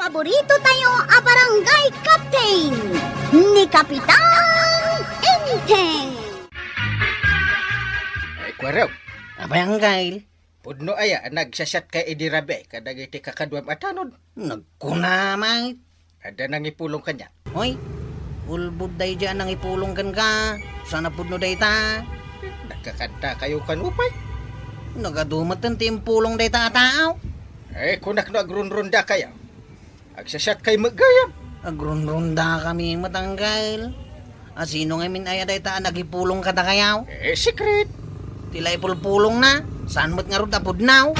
paborito tayo a barangay captain ni Kapitan Enteng. Ay, kwaraw. Abayang Gail, Pudno aya, nagsasyat kay Idirabe, kadagiti kakadwam atanon. nagkunamay. Ada nang ipulong kanya. Hoy, ulbud day dyan ang ipulong kan ka. Sana pudno day ta. Nagkakanta kayo kanupay. Nagadumat ang timpulong day ta tao. Eh, kunak no agrunrunda kayo. Agsasyat kay magayam. Agrunrunda kami matanggal. Asino nga min aya day ta nagipulong ka ta kayaw. Eh, secret. Tilay pulpulong na. Saan mo't nga ron tapudnaw?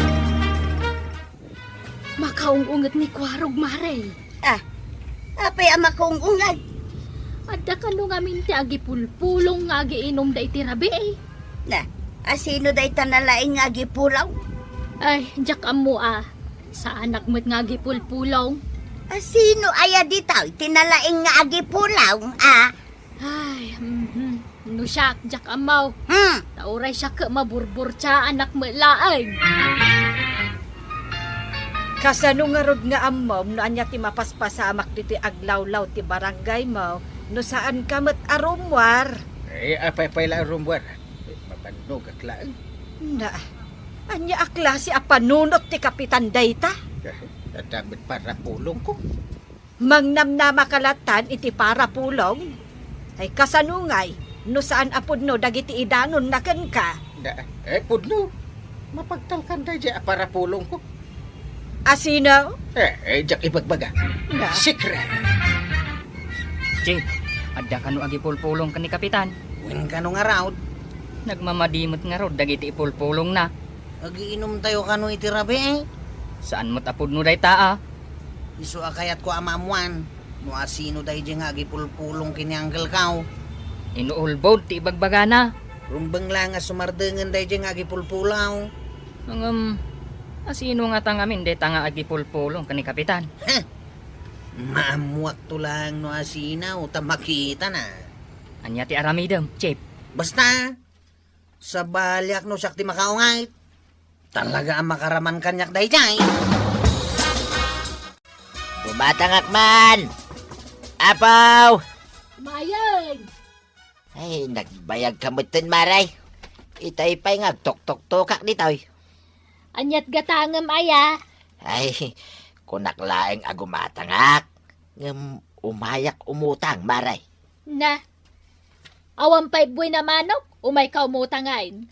Makaungungat ni Kwarog Maray. Apay ama kong ungad. Adda ka nung amin ti agi pulpulong nga agi inom da itirabi eh. Na, asino day tanalaing nga gipulaw? Ay, jak amo sa anak mo't nga agi pulpulong. Asino aya ditaw tinalaing nga agipulaw? Ay, no siya, jak amaw. Tauray siya ka maburbur siya anak mo laang. Kasano nga rod nga amaw no anya ti mapaspasamak diti aglawlaw ti barangay mo no saan ka met arumwar. Eh, apay lang rumbuar. Mabanog aklaan. Na, anya akla si apanunot ti Kapitan Dayta? Dadamit para pulong ko. Mangnamnama kalatan iti para pulong. Ay kasanungay, no saan apod no dagiti idanon na ken ka. Pudno. Mapagtalkan day dyan para pulong ko. Asino? Jak ibagbaga. Na, Secret. Jay, adda ka no agi pulpulong ka ni Kapitan. Win ka nung araw. Nagmamadimot nga rod dagiti ipulpulong na. Agiinom tayo ka no itirabe eh. Saan mo't apod no day taa? Isu akayat ko amamuan. No asino day dyan nga agipulpulong kinianggal kao. Inuulbod ti ibagbaga na. Rumbang lang nga sumardengan day dyan nga agipulpulaw. Asino nga tangamin day tanga agi pulpulong ka ni Kapitan. Maamuak to lang no asina o tamakita na. Anya ti aramidem, Chip. Basta, sa balyak no sakti makaungay. Talaga ang makaraman kanyak day dyan. Bumatangak man! Apaw! Mayan! Ay, nagbayag kamutin maray. Itay pa'y nga tok-tok-tokak ditoy. Anyat gatangam aya. Ay, kunaklaing agumatangak. Umayak umutang maray. Na, awan pa'y buhay na manok, umay ka umutangain.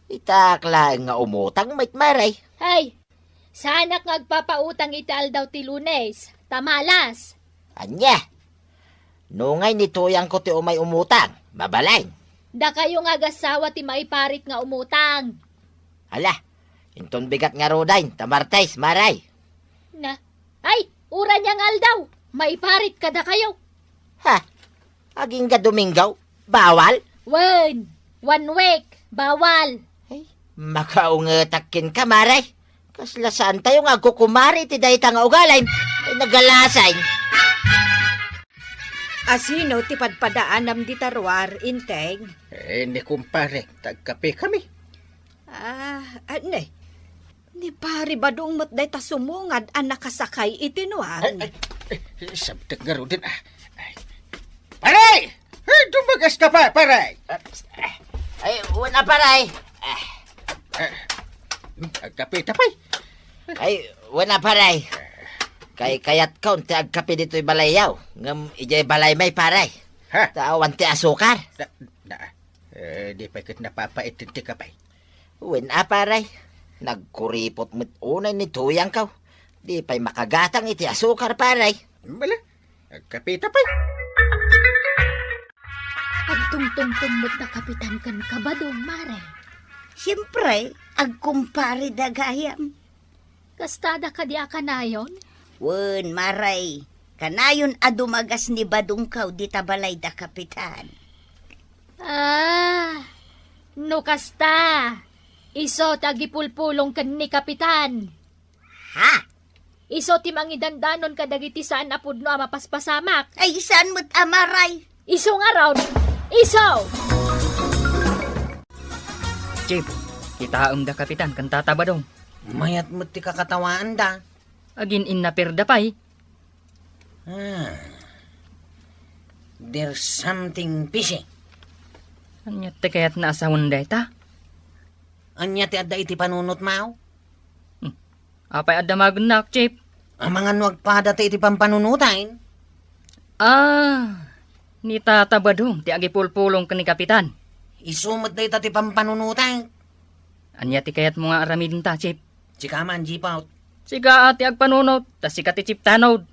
Itaklaing nga umutang may maray. Hay, sa anak nga agpapautang itaal daw ti Lunes, tamalas. Anya? Nungay nituyang ko ti umay umutang. Mabalay. Da kayo nga gasawa ti maiparit nga umutang. Hala, inton bigat nga rodayn, tamartays, maray. Na, ay, ura niyang aldaw, maiparit ka da kayo. Ha? Aging ka Domingaw? Bawal? One week, bawal. Makaungetakin ka, maray. Kasla saan tayo nga kukumari ti dayta nga ugalay. Ay nagalasay. asino ti padpadaanam di tarwar inteng? Ni kumpare, tagkape kami. Anay. Ni pari badong mo't day ta sumungad ang nakasakay itinuan. Sabtak nga rin. Paray! Dumagas ka pa, paray! Ay, wala paray. Agkape tapay. Ay, wala paray. Kayat kaun ti agkape dito'y balayaw. Ngam ijay balay may paray. Ha? Tawan ti asukar. Di pa kit napapaitin ti kapay. Wala paray. Nagkuripot mo't unay ni tuyang kaw. Di pa'y makagatang iti asukar paray. Bala, agkape tapay. At tungtungtong mo't na kapitan kan kabadong mare. Siyempre, agkumpari dagayam. Kastada ka di akanayon? Wen, maray. Kanayon adumagas ni Badungkaw di tabalay da kapitan. No kasta. Iso tagipulpulong kan ni kapitan. Ha? Iso timangidandanon kadagiti saan apudno a mapaspasamak. Ay, saan mo't amaray? Iso nga raon. Iso! Chip, itaam da Kapitan kan tatabadong. Mayat mo't ti kakatawaan da. Agin in na perda pay. There's something fishy. Anya ti kayat na asawan dayta? Anya ti adda iti panunot mao? Apay adda magnak, Chip. Ang mga nuwag pada ti iti pampanunutain. Ni Tata Badong ti agipulpulong ka ni Kapitan. Isumot na ita ti pampanunutain. Anya ti kayat mo nga aramidin ta, Chip. Chikaman, jipaut. Siga ati agpanunot, tas sika ti Chip tanod.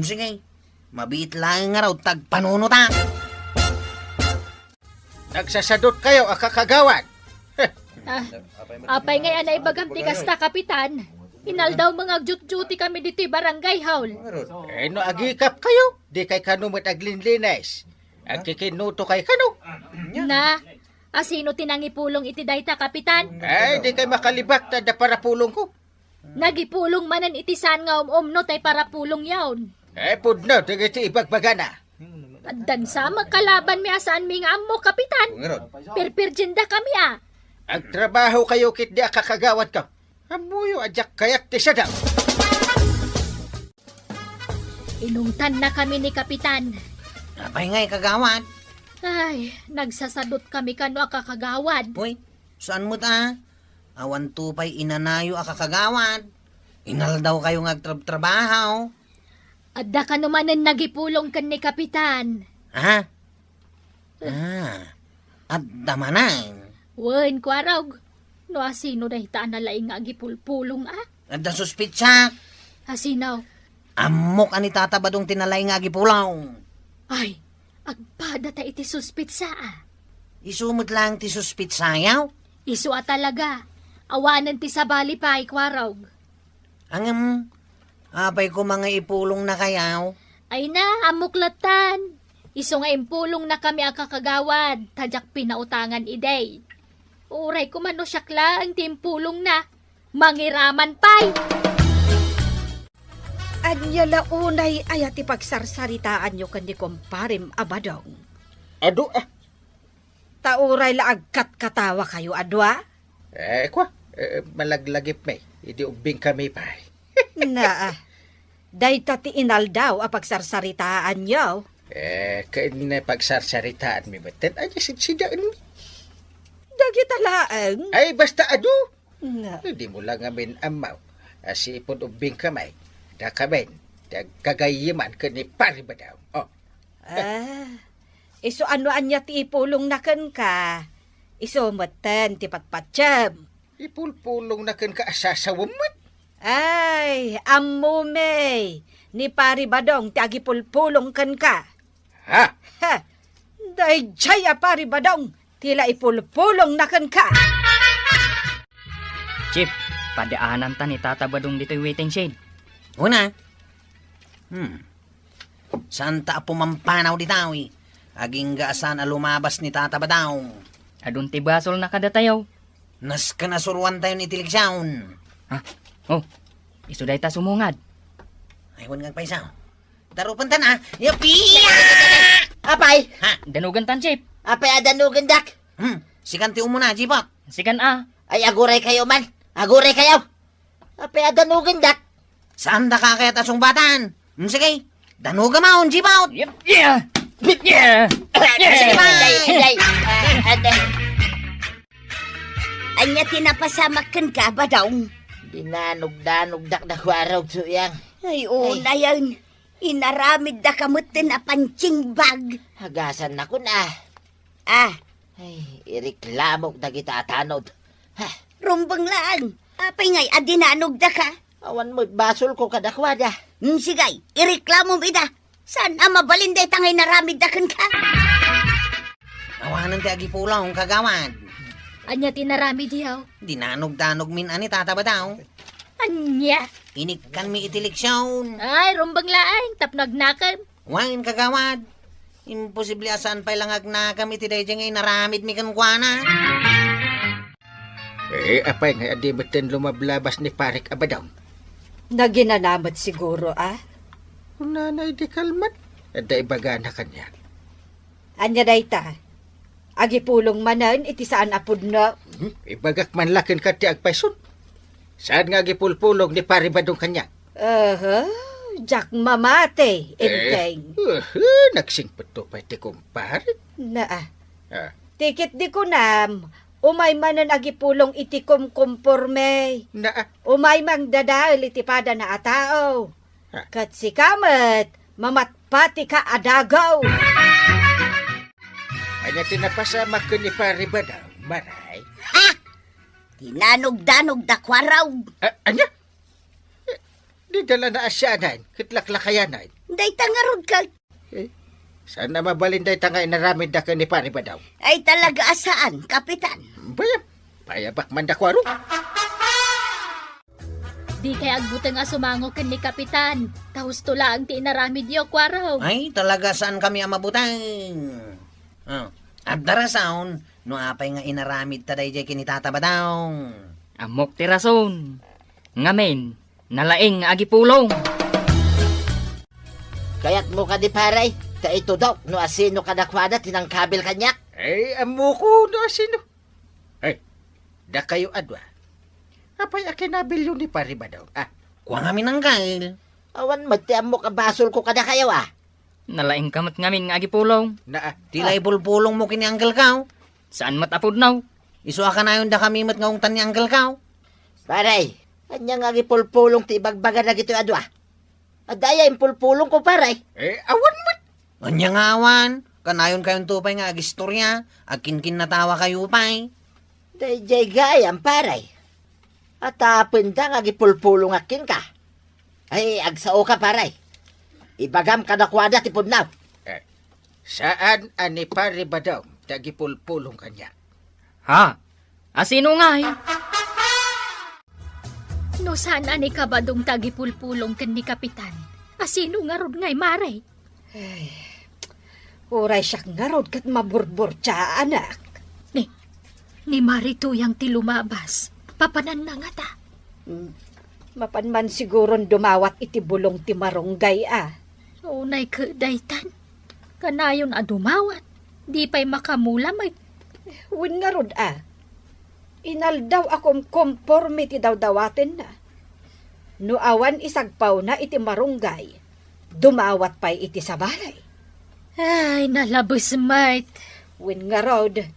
Sige, mabit lang nga raw tagpanunutan. Nagsasadot kayo, akakagawan. Apay ngay anay bagam ti kasta kapitan. Inaldaw mga duty kami dito barangay haul. No, agikap kayo. Di kay kano mataglinlinis. Ang kikinuto kay kano. Na, asino tinangipulong iti dayta kapitan? Ay, di kay makalibak na para pulong ko. Nagipulong manan iti saan nga umno tay para pulong yaon. Pudno, tigiti ibagbagana. Addan sa magkalaban mi asaan mi nga ammo kapitan. Perperjenda kami Ang trabaho kayo kit di akakagawat ka. Amuyo ajak kayak ti sadam. Inungtan na kami ni kapitan. Apay nga'y kagawad. Ay, nagsasadot kami kano akakagawad. Uy, saan mo ta? Awan tupay inanayo akakagawad. Inal daw kayo ngagtrabaho. Adda ka naman nagipulong kan ni kapitan. Ha? At damanan. Wen ko araw. No asino dahi taan na laing nga agipulpulong At da suspitsa. Asinaw. Amok ani Tata Badong tinalay nga gipulaw. Ay, agpada ta iti suspitsa Isumot lang ti suspitsayaw. Isu talaga. Awanan ti sabali pa ikwaraw. Angam, apay ko mga ipulong na kayaw. Ay na, amuklatan. Isu nga impulong na kami akakagawad. Tadyak pinautangan iday. Uray ko man no syakla ang timpulong na. Mangiraman pay. Anya launay ayat ipagsarsaritaan nyo kan ni Kumparim Abadong. Ado Tauray laagkat katawa kayo adwa? kwa, malaglagip may. Idi ubing kami pa. Na, day tati inal daw apagsarsaritaan nyo. Kain na pagsarsaritaan mi baten. Ay, sidaan mi. Dagi talaang. Ay, basta ado. Na, Hindi mo lang amin amaw. Si ipon ubing kamay. Da kamen. Da kagayiman ka ni pari ba daw. iso ano anya ti ipulong na kan ka. Iso matan ti patpatsyam. Ipulpulong na kan ka asasawamot. Ay, amume. Ni Pari Badong ti agipulpulong kan ka. Ha? Ha, day jaya Pari Badong. Tila ipulpulong na kan ka. Chip, padaanan ta ni Tata Badong dito'y waiting shade. Una. Saan ta pumampanaw di tawi? Aging gaasan a lumabas ni Tata Badong. Adun ti basol na kadatayaw. Nas ka nasuruan tayo ni Tiligsaon. Ha? Oh, isu dayta sumungad. Aywan nga paisaw. Darupan ta na. Yapi! Apay, Danugan tan, Chip. apay adanugan dak. Sikanti umuna, jibot. Sikan Ay, aguray kayo man. Aguray kayo. Apay adanugan dak. Saan da kakayat asong batan? Sige, danuga maon, jibot. Yep, yeah! Yeah! Sige, Yeah! Anday. Anya tinapasamakan ka ba daw? Dinanog-danog dak na kwaraw suyang. Ay, una yan. Inaramid na kamutin na panching bag. Hagasan na ko na. Ay, Iriklamok na kita tanod. rumbang lang. Apay ngay, adinanog da ka. Awan mo't basol ko kadakwada. Sigay, ireklamo mo ida. Saan mabalinday tangay naramid da kan ka? Awanan ti agipulaw kagawad. Anya tinarami diyaw. Dinanog-danog min ani Tata Badong. Anya. Inikkan mi itiliksyon. Ay, rumbang laang. Tapnagnakan. Wain kagawad. Imposible asan pa lang agnakam iti day ngay naramid mi kankwana. Apay nga adi baten lumablabas ni Parik Abadong. Naginanamat siguro, Nanay di kalmat. Ada ibaga na kanya. Anya day ta. Agipulong manan, iti saan apod na. Ibagak man lakin ka ti agpaysun. Saan nga gipulpulong ni Pari Badong kanya? Jak mamate, Enteng. Nagsingpot to pa ti kumpare. Na, Ah, tikit di ko nam. Umay manan agipulong iti kumporme. na, Umay mang dadaal iti pada na atao. Ha? Kat si kamat, mamatpati ka adagaw. anya tinapasama ko ni pare ba daw, maray? Tinanog-danog da kwaraw. Anya? Di dala na asyanan, kitlaklakayanan. Day tangarod ka. Saan na mabalinday tangay naramid da ka ni pare ba daw? Ay talaga asaan, kapitan? Bayabak man da kwaro. Di kay agbutang asumango ken ni kapitan. Taos tula ang tinaramid yo kwaraw. Ay, talaga saan kami ang mabutang? At darasaon, no apay nga inaramid taday jay kinitata ba daw? Amok ti rason. Ngamen, nalaing nga agipulong. Kaya't mo ka di paray. Ta ito daw, no asino kadakwada tinangkabil kanyak. Amo ko no sino. Da kayo adwa. Apay akinabil yun ni pare ba daw? Kuha kami ng kail. Awan mati mo ka basol ko kada kayo Nalaing kamat ngamin nga agipulong. Tilay pulpulong mo kini Uncle Kaw. Saan matapod naw? Isuwa ka na yun da kami mat ngaong tani Uncle Kaw. Paray, anya nga gipulpulong ti ibagbaga na gito adwa. Adaya yung pulpulong ko paray. Awan mo. Anya nga awan. Kanayon kayong tupay nga agistorya. Akin-kin natawa kayo pay. Dayjay gayam paray. At tapin da nga gipulpulong akin ka. Ay, agsao ka paray. Ibagam ka na kwada tipod na. Saan ani pare ba daw? Dagipulpulong kanya. Ha? Asino nga No saan ani ka ba dong tagipulpulong ken ni kapitan? Asino nga rod ngay maray? Uray siyak ngarod kat maburbur tsa anak. Ni Marito yang ti lumabas. Papanan na nga ta. Mapanman siguron dumawat iti bulong ti marunggay Unay daytan. Kanayon dumawat. Di pa'y makamulamay. Win ngarod Inaldaw akong komporme ti dawdawaten na. No awan isagpaw na iti marunggay. Dumawat pa'y iti sabalay. Ay, nalabos mate. Win ngarod.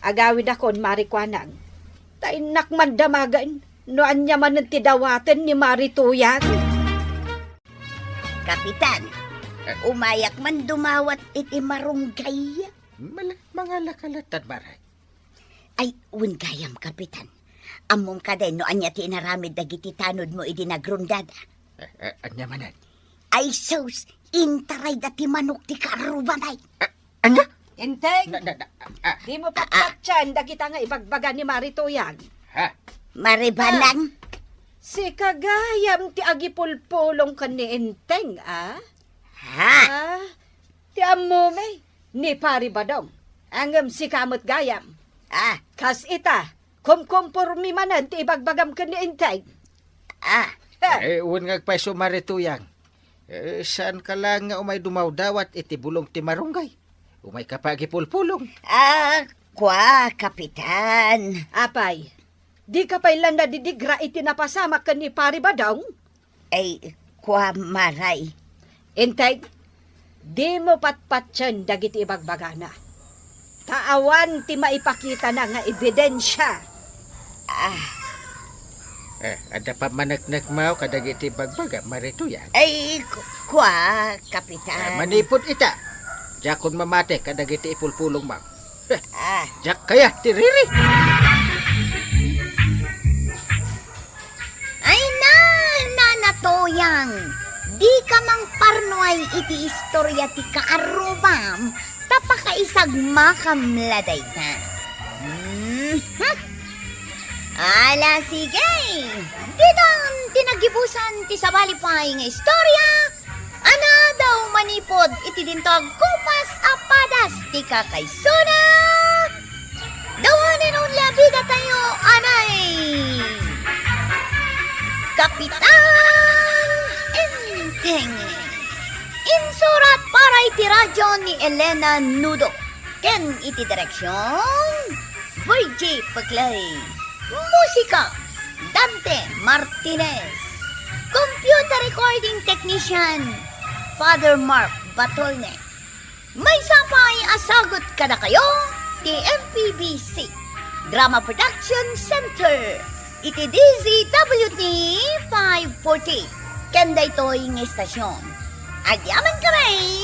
Agawid akon marikwanang. Tainak man damagan. No anya man ti dawaten ni Marituyan. Kapitan, umayak man dumawat iti marunggay. Mga lakalatan maray. Ay, gayam, kapitan. Amom ka din no anya ti inaramid dagiti tanod mo idi nagrundada. Anya manan. Ay sus, intaray dati manok ti karubanay. Anya? Inteng, di mo patpatyan dagita nga ibagbaga ni Marituyan. Maribanang, Si kagayam ti agipulpulong ka ni Inteng, ha? Ti amume, ni pari badong. Angam si kamot gayam. Kas ita, kumpormi manan ti ibagbagam ka ni Inteng. Uwan nga pa sumarituyang. Saan ka lang nga umay dumawdawat iti bulong ti marunggay? Umay ka pa agipulpulong. Kapitan. Apay, di ka pa'y landa didigra iti napasama ka ni pari badong? Ay, maray. Inteng, di mo patpatyan dagiti ibagbagana. Taawan ti maipakita na nga ebidensya. Ada pa managnak mao kadagiti bagbaga marituyan. Ay, kapitan. Manipod ita. Jakon mamate kadagiti ipulpulong mao. Jak kaya tiriri. Ay nanatoyang. Di ka mang parnoy iti istorya ti kaarubam. Tapakaisag makamladay na. Ala, sige. Didan tinagibusan ti sabalipay nga istorya. Ana daw manipod iti dintog kupas apadas ti kakaysuna. Dawanin ang labida tayo, anay. Kapitan Inteng. Insurat para iti radyo ni Elena Nudo. Ken iti direksyon VJ Paglay. Musika Dante Martinez. Computer recording technician, Father Mark Batolne. May sapay asagot ka na kayo, TMPBC, Drama Production Center, iti DZWT 540, kanda ito'y ng estasyon. Agyaman kami,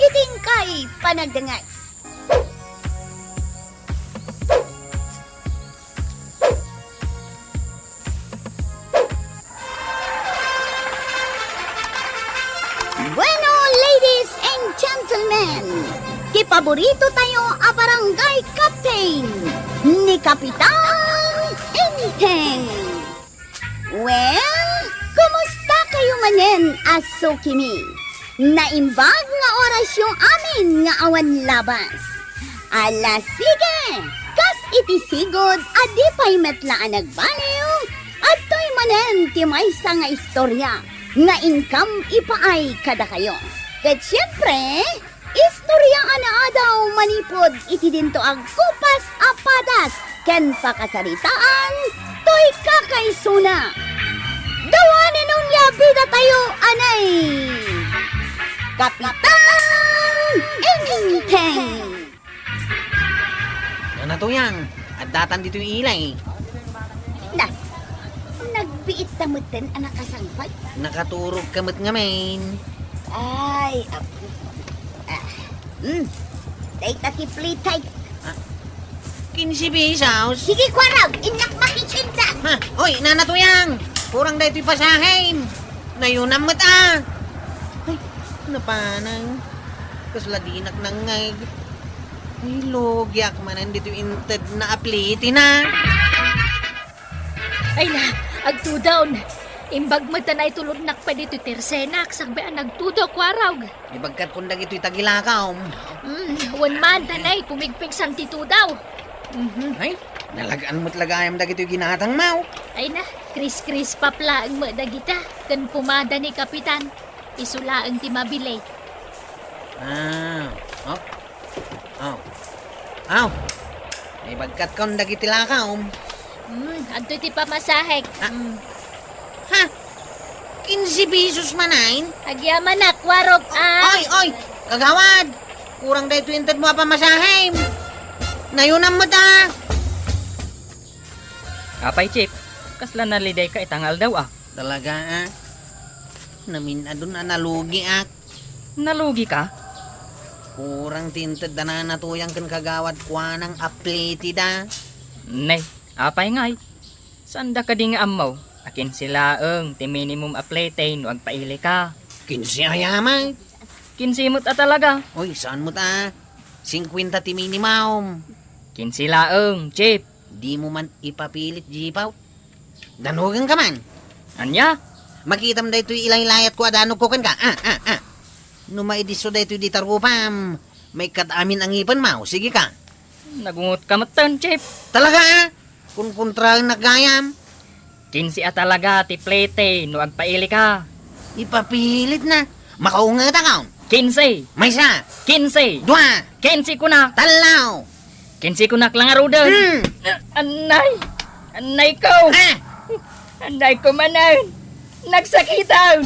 iting kay panagdangay. Bueno, ladies and gentlemen, kipaborito tayo a barangay captain ni Kapitan Enteng. Well, kumusta kayo manen, aso kimi? Naimbag nga oras yung amin nga awan labas. Ala sige, kas itisigod adi pa'y metlaan nagbaliw at to'y manen ti maysa nga istorya nga income ipaay kada kayo. Kat siyempre, istorya ana daw manipod iti dinto ang kupas apadas ken pakasaritaan to'y kakaisuna. Dawanin nung labida tayo anay. Kapitan Enteng. Ano to yang? At datan dito yung ilay. Na, nagbiit tamutin anak kasangpay. Nakaturog kamot ngamin. Ay, apo. Day tatipli tay. 15 pesos. Sige, kwaraw, inak makichinta. Ha? Oy, nanatuyang! Kurang dahito yung pasahin. Nayunam mo ta. Ay, napanang. Kasladinak nangag. Ay, logyak manan dito yung inted na apliti na. Ay na, agtudaw. Imbag magtanay tulog pa dito tersenak, sagbaan nagtudo kwaraw. Ibagkat kung dagito yung tagilakaw. One man tanay, pumigpig sang titudaw. Ay, nalagaan mo't lagayam dagito yung ginatang mau. Ay na, kris-kris papla ang madagita. Kan pumada ni Kapitan, isula ang timabili. Aw. Ibagkat kung dagito lakaw. Adto ti pamasahek. Ha? 15 pesos manain? Agyaman na, kwarog Oy! Kagawad! Kurang dahito yung mo pamasahin. Nayunam mo ta. Apay, Chip. Kasla naliday ka itangal daw Talaga Naminadun na nalugi Nalugi ka? Kurang tinted na natuyang kan kagawad kwa ng apleti da. Nay, apay ngay. Sanda ka di nga amaw? Akin sila ti minimum aplete no agpaili ka. 15 ayamay. Kinsimot talaga. Oy, saan mo ta? 50 ti minimum. Kinsilaeng, Chip. Di mo man ipapilit, jipaw. Danugan ka man. Anya? Makitam da ito ilay-layat ko adanog ko kan ka. Numaidiso da ito di tarupam. May katamin ang ipan mo. Sige ka. Nagungot ka matan, Chip. Talaga Kung kontra ang nagayam. Kinsi talaga ti plete no agpaili ka. Ipapilit na. Makaunga ta kaon. 15. May sa. 15. Dua. 15 kunak. Talaw. 15 kunak lang arudan. Anay. Anay ko. Anay ko manan. Nagsakitan.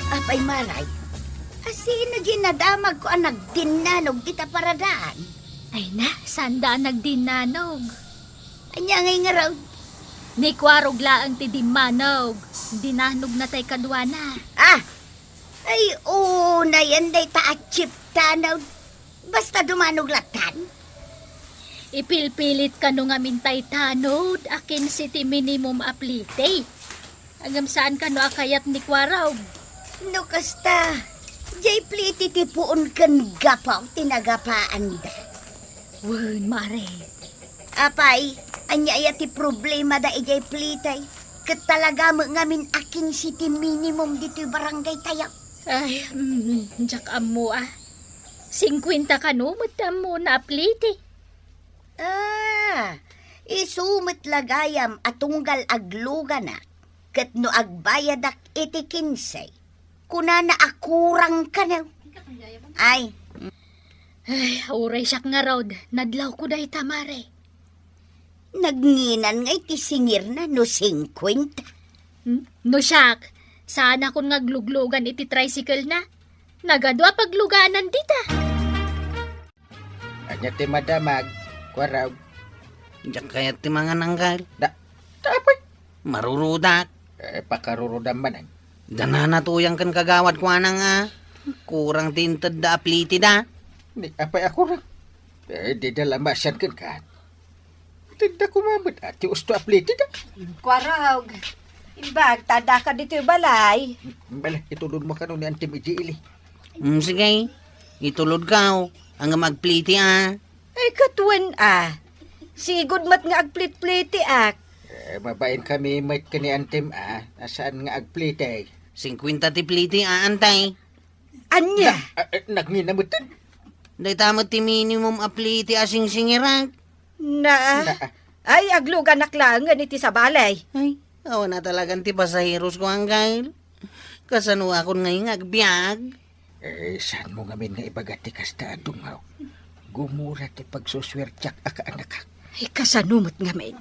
Apay maray, asino ginadamag ko ang nagdinanog dita paradaan. Ay na, sanda nagdinanog. Anya ngay nga raw. Ni kwarog laang ti dimanog. Dinanog na tay kadwana. Ay na yan day taachip tanaw. Basta dumanog latan. Ipilpilit ka no nga mintay tanod. Akin si ti minimum aplite. Agam saan ka no akayat ni kwaraw. No kasta, jay pliti ti puon kan gapaw tinagapaan da. Wen, mare. Apay, anya ti problema da ijay plitay. Kat talaga mo ngamin akin si ti minimum dito barangay tayo. Ay, jak amo 50 ka no, matam mo na aplite. Isumit lagayam atunggal agluga na. Kat no agbayadak iti 15. Kuna na akurang ka na. Ay, Ay, uray siyak nga raw. Nadlaw ko dahi tamare. Nagnginan nga iti singir na no 50. No siyak, saan ako nga gluglugan iti tricycle na? Nagadwa pagluganan dita. Anya ti madamag, kwaraw. Diyan kaya ti mga nanggal. Tapos, Marurudak. pakarurudam manan. Danana tuyang kan kagawad ko nga. Kurang tinted da apliti da. Di apay ako ra. Di dala masyan kan ka. Tinda kumabot ati usto apliti da. Kwarog, imbag, tada ka dito yung balay. Bala, itulod mo ka nun ni Auntie Mijiili. Sige, itulod ka. Ang magpliti Ay, katuan Sigod mat nga agplit-pliti Mabain kami may kani Antim Nasaan nga agplite? 50 ti pliti antay. Anya? Nagminamutan. Day tamad ti minimum apliti asing singirag. Na, ay, aglugan naklangan iti sa balay. Ay, awa na talagang ti pasahiros ko ang gail. Kasano akon ngayon agbiag. Saan mo ngamin nga ibagati kasta adungaw? Gumura ti pagsuswertyak aka anak. Ay, kasanumot nga men.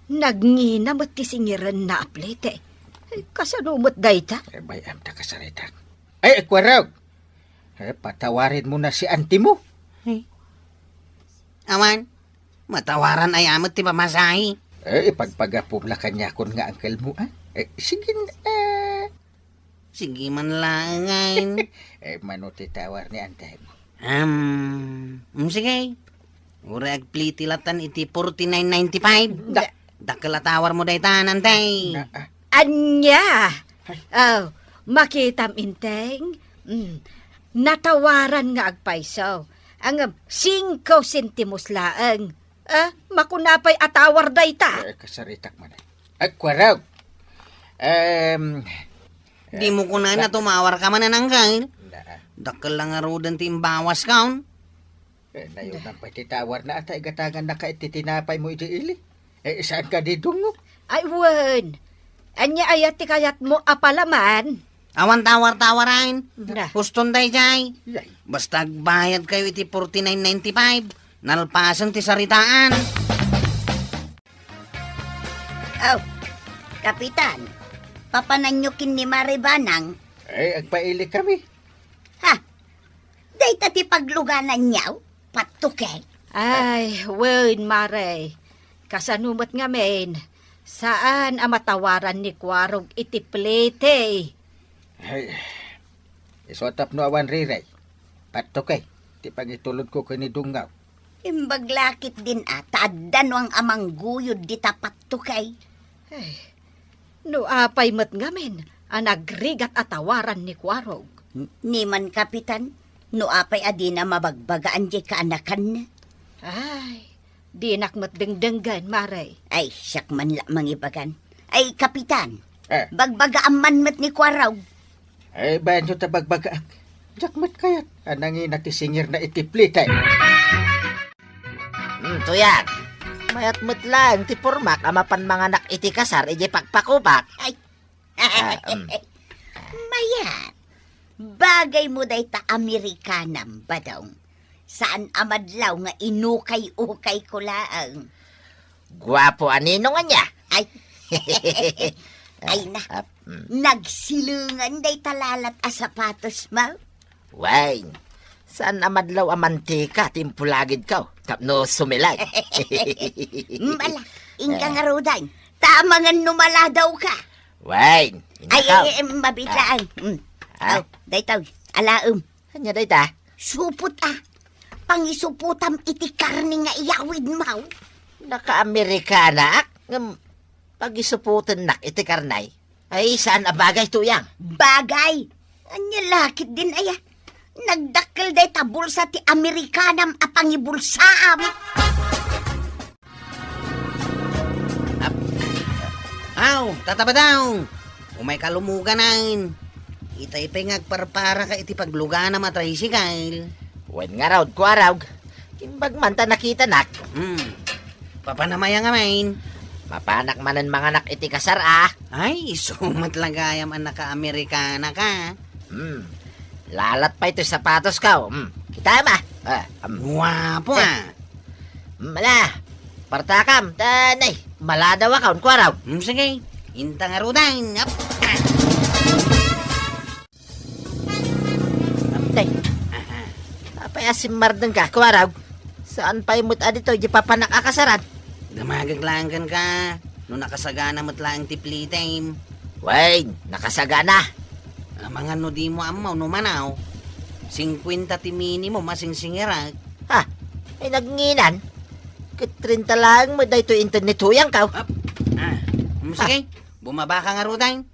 Nagninamot ti singiran na aplete. Ay, kasanumot dayta. Bayam ta kasaritak. Ay, kwaraw! Patawarin mo na si auntie mo. Awan, matawaran ay amot ti pamasahi. Ipagpagapubla kanya kon nga angkel mo, sige na. Sige man langan. Manuti tawar ni auntie mo. Sige. Urag pliti latan iti 49.95. Dakelatawar mo day tanan, tay. Anya! Oh, makitam inteng. Natawaran nga agpaisaw. Ang 5 sentimos laang. Makunapay atawar dayta. Kasaritak man. Kwaraw! Di mo ko na tumawar ka man ng gail. Dakkel lang nga rodan ti imbawas kaon. Nayon ang patitawar na atay gatangan na kaititinapay mo iti ili. Saan ka di dungo? Ay, wan. Anya ayat ti kayat mo apalaman. Awan tawar-tawaran. Na. Huston day jay. Yay. Basta bayad kayo iti 49.95. Nalpasan ti saritaan. Oh, Kapitan, papananyukin ni Maribanang. Agpaili kami. Ha? Dayta ti pagluganan niyaw? Patukay. Ay, wan, Mare. Kasanumot nga men. Saan ang matawaran ni Kwarog iti plete? Ay, isotap no awan riray. Patukay, ti pagitulod ko kanidungaw. Imbaglakit din taaddan ang amang guyod di tapat tukay. Ay, no apay mat nga men. Ang nagrigat atawaran ni Kwarog. Ni man Kapitan, no apay adina mabagbagaan di kaanakan na. Ay, di nakmat dengdenggan, Mare. Ay, siyak man lamang ibagan. Ay, Kapitan, Bagbagaan man mat ni Kwaraw. Ay, banyo ta bagbagaak. Jakmat kayat. Anangin na ti singir na itiplitay. Tuyat. Mayat lang, ti pormak, amapan mga nak iti kasar, iti pagpakubak. Ay, mayat. Bagay mo day ta Amerikanam badong. Saan amadlaw nga inukay-ukay ko laang. Guwapo anino nga niya. Ay, ay na. Nagsilungan day talalat a sapatos mo. Wine. Saan amadlaw amantika, timpulagid ka. Tapno sumilay. Mala, ingka nga rodan. Tama nga numala daw ka. Wine. Ay, mabitlaan. Oh, daytaw, alaum. Hanya day ta? Supot Pangisuputam iti karni nga iyawid mau. Naka-Amerikana ak. Pag-isuputan nak iti karnay. Ay, saan abagay tuyang? Bagay. Anya lakit din aya. Nagdakkel day tabulsa ti Amerikanam apangibulsaam. Aw, tataba daw. Umay kalumuganan. Itay ngagparpara ka iti pagluga na matricycle. Wen nga raw, Kwaraw. Kimbag man ta nakita nak. Papanamaya nga main. Mapanak manan mga nak iti kasar Ay, sumat lagayam ang naka-Amerikana ka. Lalat pa ito sapatos ka. Kita ba? Guwapo Mala, Partakam, tanay, maladaw akaw, kwaraw. Sige, inta nga rudan. Ap. Tay, apay asim mardeng ka, kwaraw. Saan pa imut adito, di papanak akasaran? Gamagaglangan ka. No nakasagana mo't lang tipli time. Wait, nakasagana. Mga no di mo amaw no manaw. 50 ti minimum masing singirak. Ha, ay nagnginan. Katrinta lang mo dahito internet huyang ka. Sige, bumaba ka nga rudan.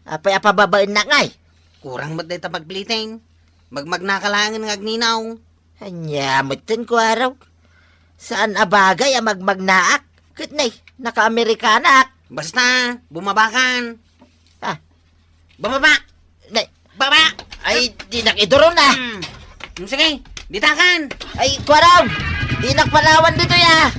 Apay apababain na ngay. Kurang mo't dahito pagplitin. Magmagnakalangan nga agninaw. Anyamutin ko araw. Saan abagay ang magmagnaak? Kitnay, naka-Amerikana. Basta, bumaba kan. Ha? Bumaba! Nay, Baba! ay, di nakiduro na. Sige, ditakan! Ay, kwaraw! Di nakpalawan dito ya.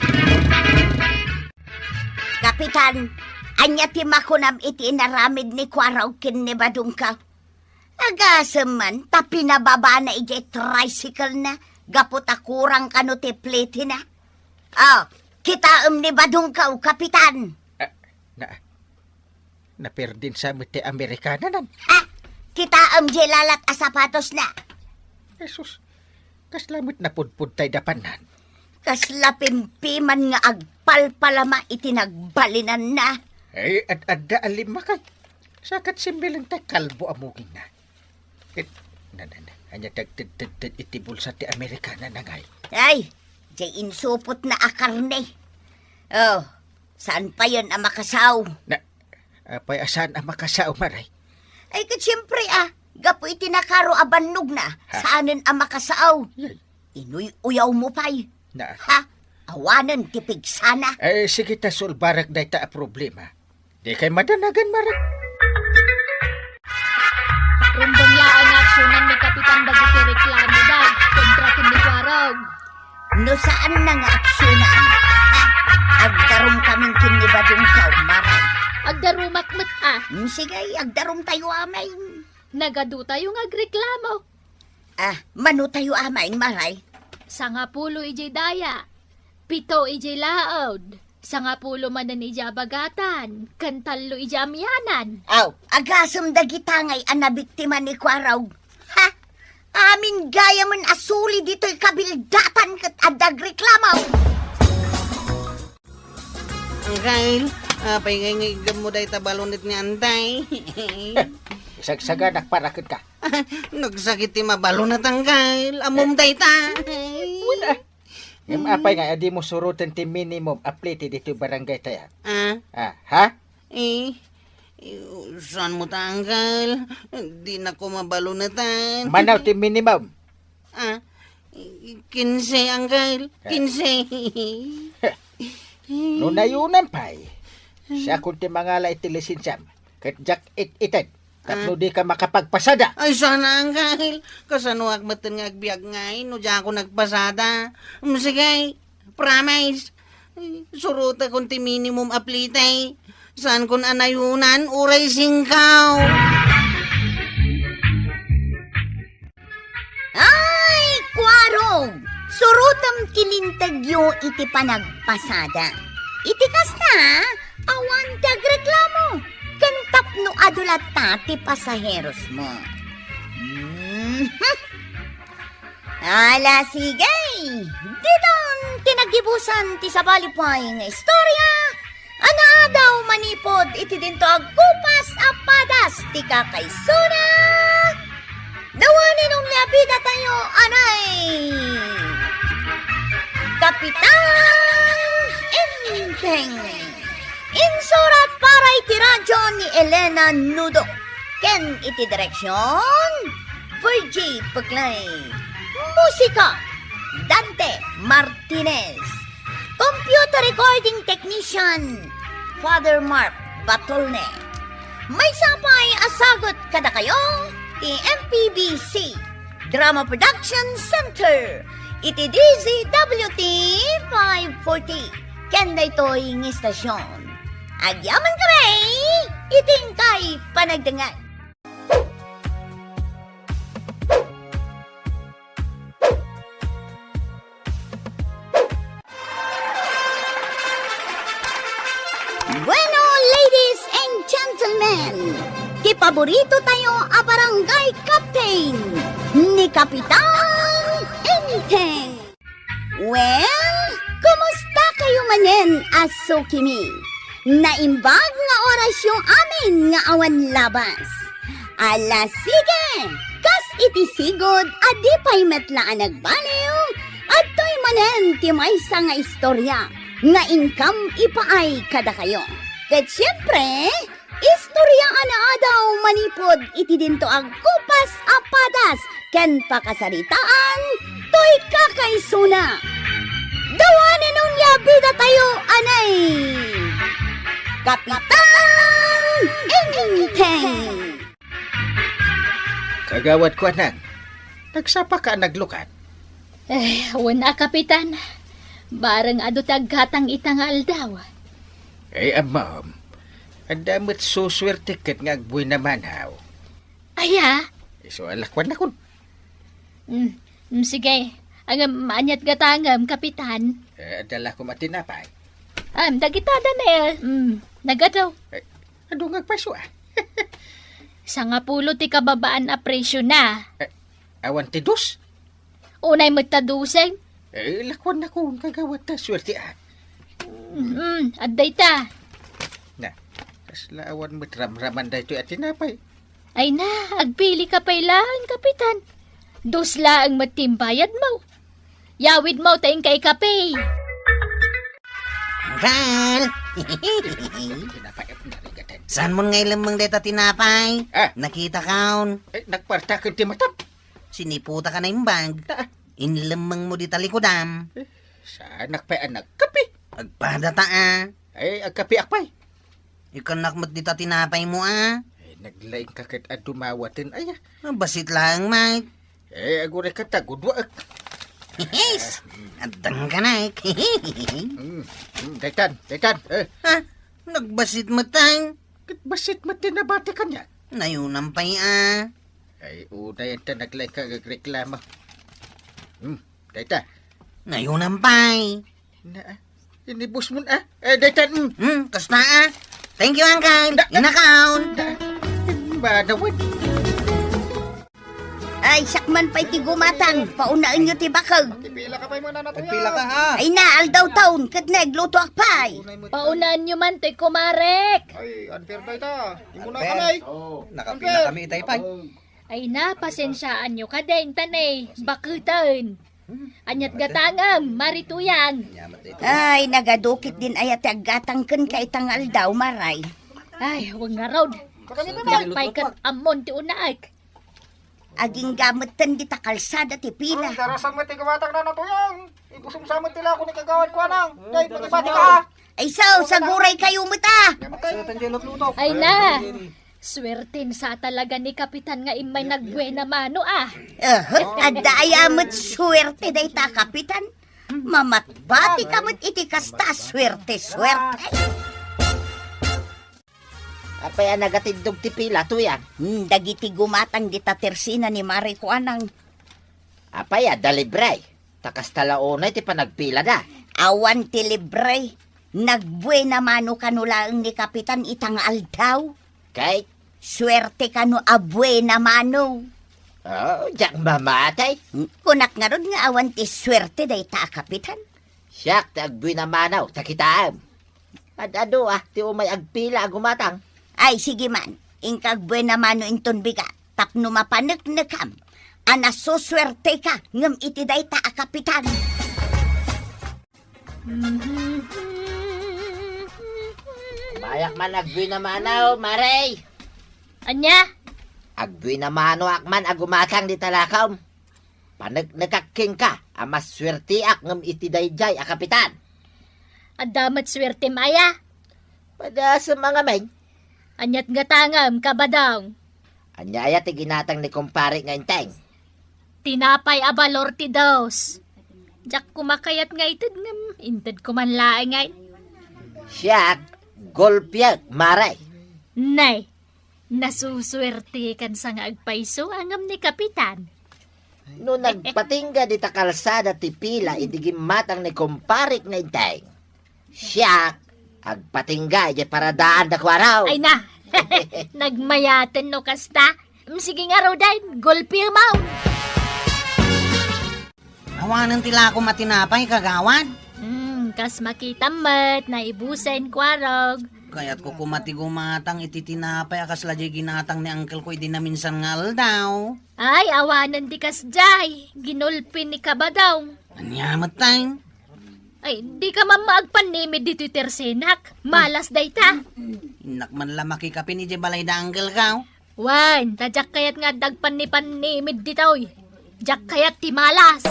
Kapitan, anya ti makunam iti inaramid ni Kwaraw kin ni Badungkaw. Agasam man, tapi nababa na iti tricycle na, gapot akurang kano ti plate na. Oh, kitaam ni Badungkaw, kapitan. Naperdin sa miti Amerikana nan. Ah, kitaam jelalat asapatos na. Jesus, kaslamit na pudpud tay dapanan. Kaslapimpiman nga agpalpalama iti nagbalinan na. Ay, adda alim makay. Sakat simbilang tay kalbo amuging na. Anya tagtid iti bulsa ti Amerikana na ngay. Ay, jay insupot na akarne. Oh, saan pa yun ang makasaw? Apay asan ang makasaw maray? Ay, siyempre gapo iti nakaro abannog na. Saanin ang makasaw? Yay. Inuy-uyaw mo pa'y. Na. Ha? Awanan tipig sana. Ay, sige ta sulbarak day ta a problema. Di kay madanagan maray. Rumbong laan aksyonan ni Kapitan Bagiti reklamo da kontra kini Kwaraw. No saan na nga aksyonan? Ha? Agdarom kaming kinibadungkaw, maray. Agdarumak met Sige, agdarom tayo amay. Nagadu tayo nga agreklamo. Mano tayo amay, maray. Sangapulo ijay daya. 7 ijay laod. Sangapulo manan ijay bagatan. Kantalo ijay amyanan. Aw, agasam dagitangay ang nabiktima ni Kwaraw. Ha? Amin gaya man asuli dito'y kabildatan kat adag reklamaw. Ang kail, paingay mo dahi tabalonit ni Antay. Isagsaganak parakit ka. Nagsakit ti mabalonat ang kail. Amom dahi ta. Yung apay nga, adi mo surutan ti minimum aplete dito barangay tayo. Ha? Saan mo tanggal? Di na ko mabalunatan. Manaw ti minimum. 15, anggal. 15. Nunayunan pa'y. Siya kung ti mangala iti lisensyam. Kat jak it-ited. Tapno di ka makapagpasada. Ay, sana anggal. Kasano agmatan nga agbiag ngay. No, diyan ako nagpasada. Sige, promise. Suruta kung ti minimum aplitay. Saan kun anayunan, uray singkaw. Ay, Kwarong! Surutam kilintagyo iti panagpasada. Iti kasta, awan tagreklamo. Kantap no adulata ti pasaheros mo. Ala, sige. Didon tinagibusan ti sabalipay nga istorya. Ana daw manipod iti dinto agkupas apadas ti kakaysuna. Dawanin nung labida tayo, anay. Kapitan Enteng. Insurat para iti radyo ni Elena Nudo. Ken iti direksyon, Virgie Puglay. Musika, Dante Martinez. Computer recording technician, Father Mark Batolne. May sapay asagot kada kayo, ti MPBC Drama Production Center. Iti DZWT 540. Kenda ito'y ng istasyon. Agyaman kami, iting kay panagdangan. paborito tayo a barangay captain ni Kapitan Enteng. Well, kumusta kayo manen, Aso Kimi? Naimbag nga oras yung amin nga awan labas. Ala sige, kas iti sigod adi pa'y metlaan nagbaliw at to'y manen ti maysa nga istorya nga income ipaay kada kayo. Ket siyempre, istorya ana daw manipod iti dinto ang kupas apadas ken pakasaritaan to'y kakaisuna. Dawanan nung labida tayo anay Kapitan Enteng. Kagawad ko anang. Nagsapa ka naglukat. Wala, Kapitan. Barang ado taggatang itangal daw. Amam. Ang damit suswerte kat nga agbuy naman haw. Aya, So alakwan na kun. sige. Ang maanyat gatangam, Kapitan. Dala ko matinapay. Dagitada na nagadaw. Ano nga paso Sa nga pulo ti kababaan a presyo na. Awan ti dos. Unay magtaduseng. Lakwan na kun kagawad ta swerte Adday ta. Na, kasla awan mo't ramraman da ito at tinapay. Ay na, agpili ka pa ilang, Kapitan. Dusla ang matimbayad mo. Yawid mo tayong kay kape. Gal! Tinapay at narigatan. Saan mo ngay lamang deta tinapay? Ah. Nakita kaon. Nagparta ka ti matap. Siniputa ka na yung bag. Inlamang mo di talikudam. Sa anak pa anak, kape. Agpadata Agkape akpay. Ikanak mo't di ta tinapay mo Naglaing kakit at dumawatin aya. Basit lang, Mike. Agure ka tagudwa. Yes! Adang ka na Daytan. Ha? Nagbasit mo tang. Basit mo tinabati ka niya. Nayunam pa'y Ay, una yan ta naglaing ka gagreklamo. Daytan. Nayunam pa'y. Inibus mo na. Daytan. Kasta Thank you, Uncle. Inakaon. Manawad. Ay, sakman pa'y ti gumatang. Paunaan nyo ti bakag. Pila ka pa yung mga Pila ka ha. Ay na, aldaw taon. Kad nagluto akpay. Paunaan nyo man to'y kumarek. Ay, unfair tayo ta. Imuna Nakapila kami itay pa. Ay na, pasensyaan nyo ka din, tanay. Bakutan. Anyat gatangam, marituyang. Ay, nagadukit din ayat aggatang ken kay tangal daw maray. Ay, huwag nga raw. Jakpay kat amon ti unaak. Aging gamutan di ta kalsada ti pila. Darasang mati gamatang na natuyang. Ibusong samot nila ako ni kagawad ko anang. Day, pagipati ka. Ay saw, saguray kayo muta. Ay na, swertin sa talaga ni Kapitan nga imay nagbuena mano Adayamot swerte day ta kapitan. Mamatbati kamot iti kasta swerte. Apay nagatindog ti pila to yan. Dagiti gumatang di ta tersina ni Mari ko anang. Apay dalibray. Takas talaonay ti panagpila da. Awan ti libre. Nagbuena mano kanulaang ni kapitan itangal daw. Kay, Swerte kanu abuena mano. diyak mamatay. Kunak nga ron nga awan ti swerte day ta kapitan. Siyak, tagbuy na manaw, takitaan. At ti umay agpila agumatang. Ay sige man, ingkag buena mano inton biga. Tapno mapanek nakam. Ana suswerte ka ngem iti day ta kapitan. Mayak man agbuy na manaw, maray. Anya? Agbuy na mano akman agumatang di talakaw. Nakaking ka, amas swerte ak ngem iti dayjay a kapitan. Adamat swerte maya. Pada sa mga may, Anyat gatangam kabadang. anyaya ti ginatang ni kumpare nga inteng. Tinapay abalor ti dos. Jak kumakayat nga itid ngam. Intid kumanlaay nga. Siyak, golpyak, maray. Nay, nasuswerte kan sa nga agpaiso angam ni Kapitan. No nagpatingga di ta kalsada ti pila idigim matang ni kumparik na inteng. Siyak, agpatingga iti paradaan da kwaraw. Ay na, Nagmayaten no kasta. Sige nga raw din, gulpir mo. Awanan tila ako matinapay, kagawad. Kas makita mat, naibusen kwarog. Kaya't ko kumati gumatang ititinapay akas ladya ginatang ni uncle ko di na minsan nga aldaw. Ay, awanan di kas jay. Ginulpin ni ka ba daw? Anyamat tayo. Ay, di ka mamaagpanimid dito tersenak. Malas day ta. Inak man lamaki ka pinidya balay da uncle ka. Wan, tadyak kayat nga dagpan ni panimid ditoy. Jak kayat ti malas.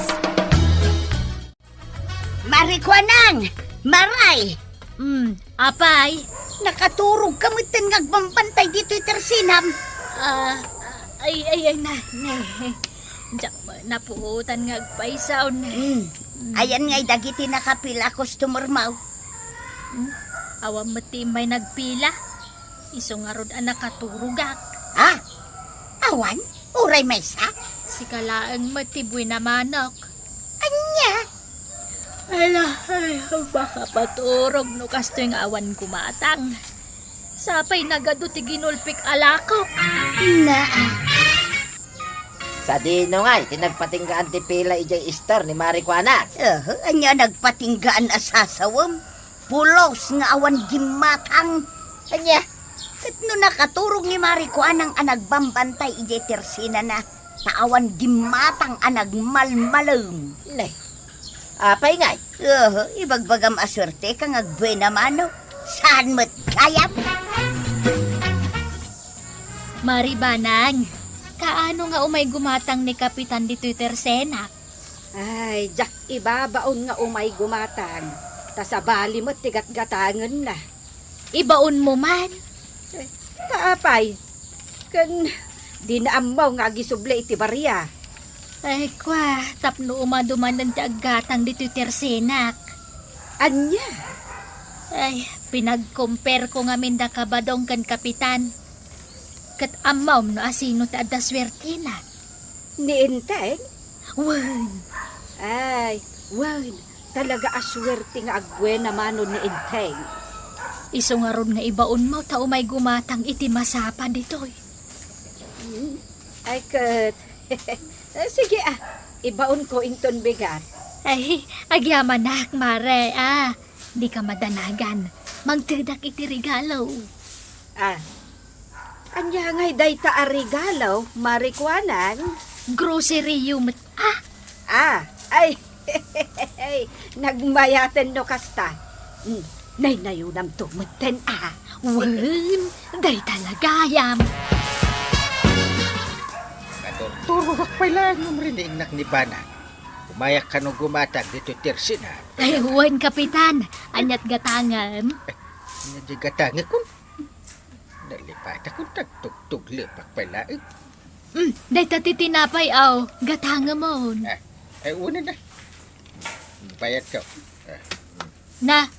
Marikwanang! Maray! Apay? Nakaturog kamitin ngagbambantay dito tersinam. Ay, na. Jak napuutan nga agpaisaw na. Ayan nga'y dagiti nakapila customer mau. Awam matimay nagpila. Iso nga rod ang nakaturugak. Ha? Awan? Uray may sa? Si kalaang matiboy na manok. Anya? Ala, ay, baka paturog no kasto yung awan kumatang. Sapay nagado ti ginulpik alako. Na. Sa dino nga, tinagpatinggaan ti pila ijay istor ni Marikwana. Anya nagpatinggaan asasawam. Pulos nga awan gimatang. Anya? Kat no nakaturog ni Marikuan ang anagbambantay ijay tersina na taawan gimatang anag malmalum. Nay, apay nga. Ibagbagam aswerte kang agbuena mano. Saan mo't kayam? Maribanang, kaano nga umay gumatang ni Kapitan di Twitter Senak? Ay, jak ibabaon nga umay gumatang. Ta sa bali mo tigat-gatangan na. Ibaon mo man. Taapay. Kan di na amaw nga gisuble iti barya. Ay kwa, tapno umadumanan ti aggatang di Twitter Senak. Anya? Ay, pinag-compare ko nga minda kabadong kan Kapitan. Kat amaw no asino ti adda swerte na. Niintay? Wan, Ay, wan. Talaga aswerte nga agwena mano ni Inteng. iso nga ron nga ibaon mo ta umay gumatang iti masapan ditoy. Ay, kat. Sige ibaon ko inton bigat. Ay, agyaman na, Mare, di ka madanagan. Magtidak iti regalo. Anya ngay day ta a regalo, Marikwanan. Grocery yung Ay, nagmayaten no kasta. Nay nayunam tumuten wan, day talaga yam. Turog pa lang ng riniinak ni Bana. Umayak ka nung gumatag dito tersina. Ay, wan, Kapitan, anyat gatangan. Nandiyan gatangi ko. Nalipat ako tagtugtog lipak pala. Day tatitinapay aw, gatanga mo. Ay, una na. Bayad ka. Na,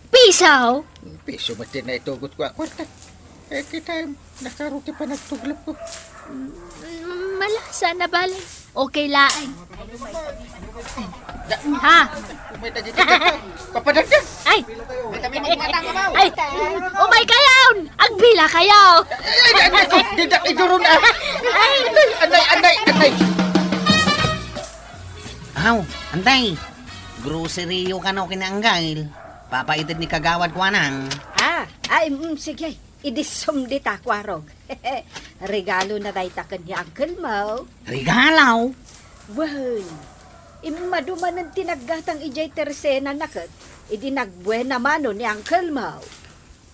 pisaw? Piso mati na itugot ko akwarta. Kita nakaruti pa nagtuglap ko. Malasa na balay. Okay laing. Ha? May nagigit ka. Papadagdag. Ay! Ay! Umay kayaw! Agbila kayaw! Ay, ko. Didak idurun ah. Anay. Aw, antay. Grocery ka na kinanggal. Papaitid ni kagawad ko anang. Sige. Idisum di ta kwarog. Regalo na day takan ni Uncle Mo. Regalaw. Well, imaduman ng tinaggatang ijay tersena nakat. Idi nagbuena mano ni Uncle Mo.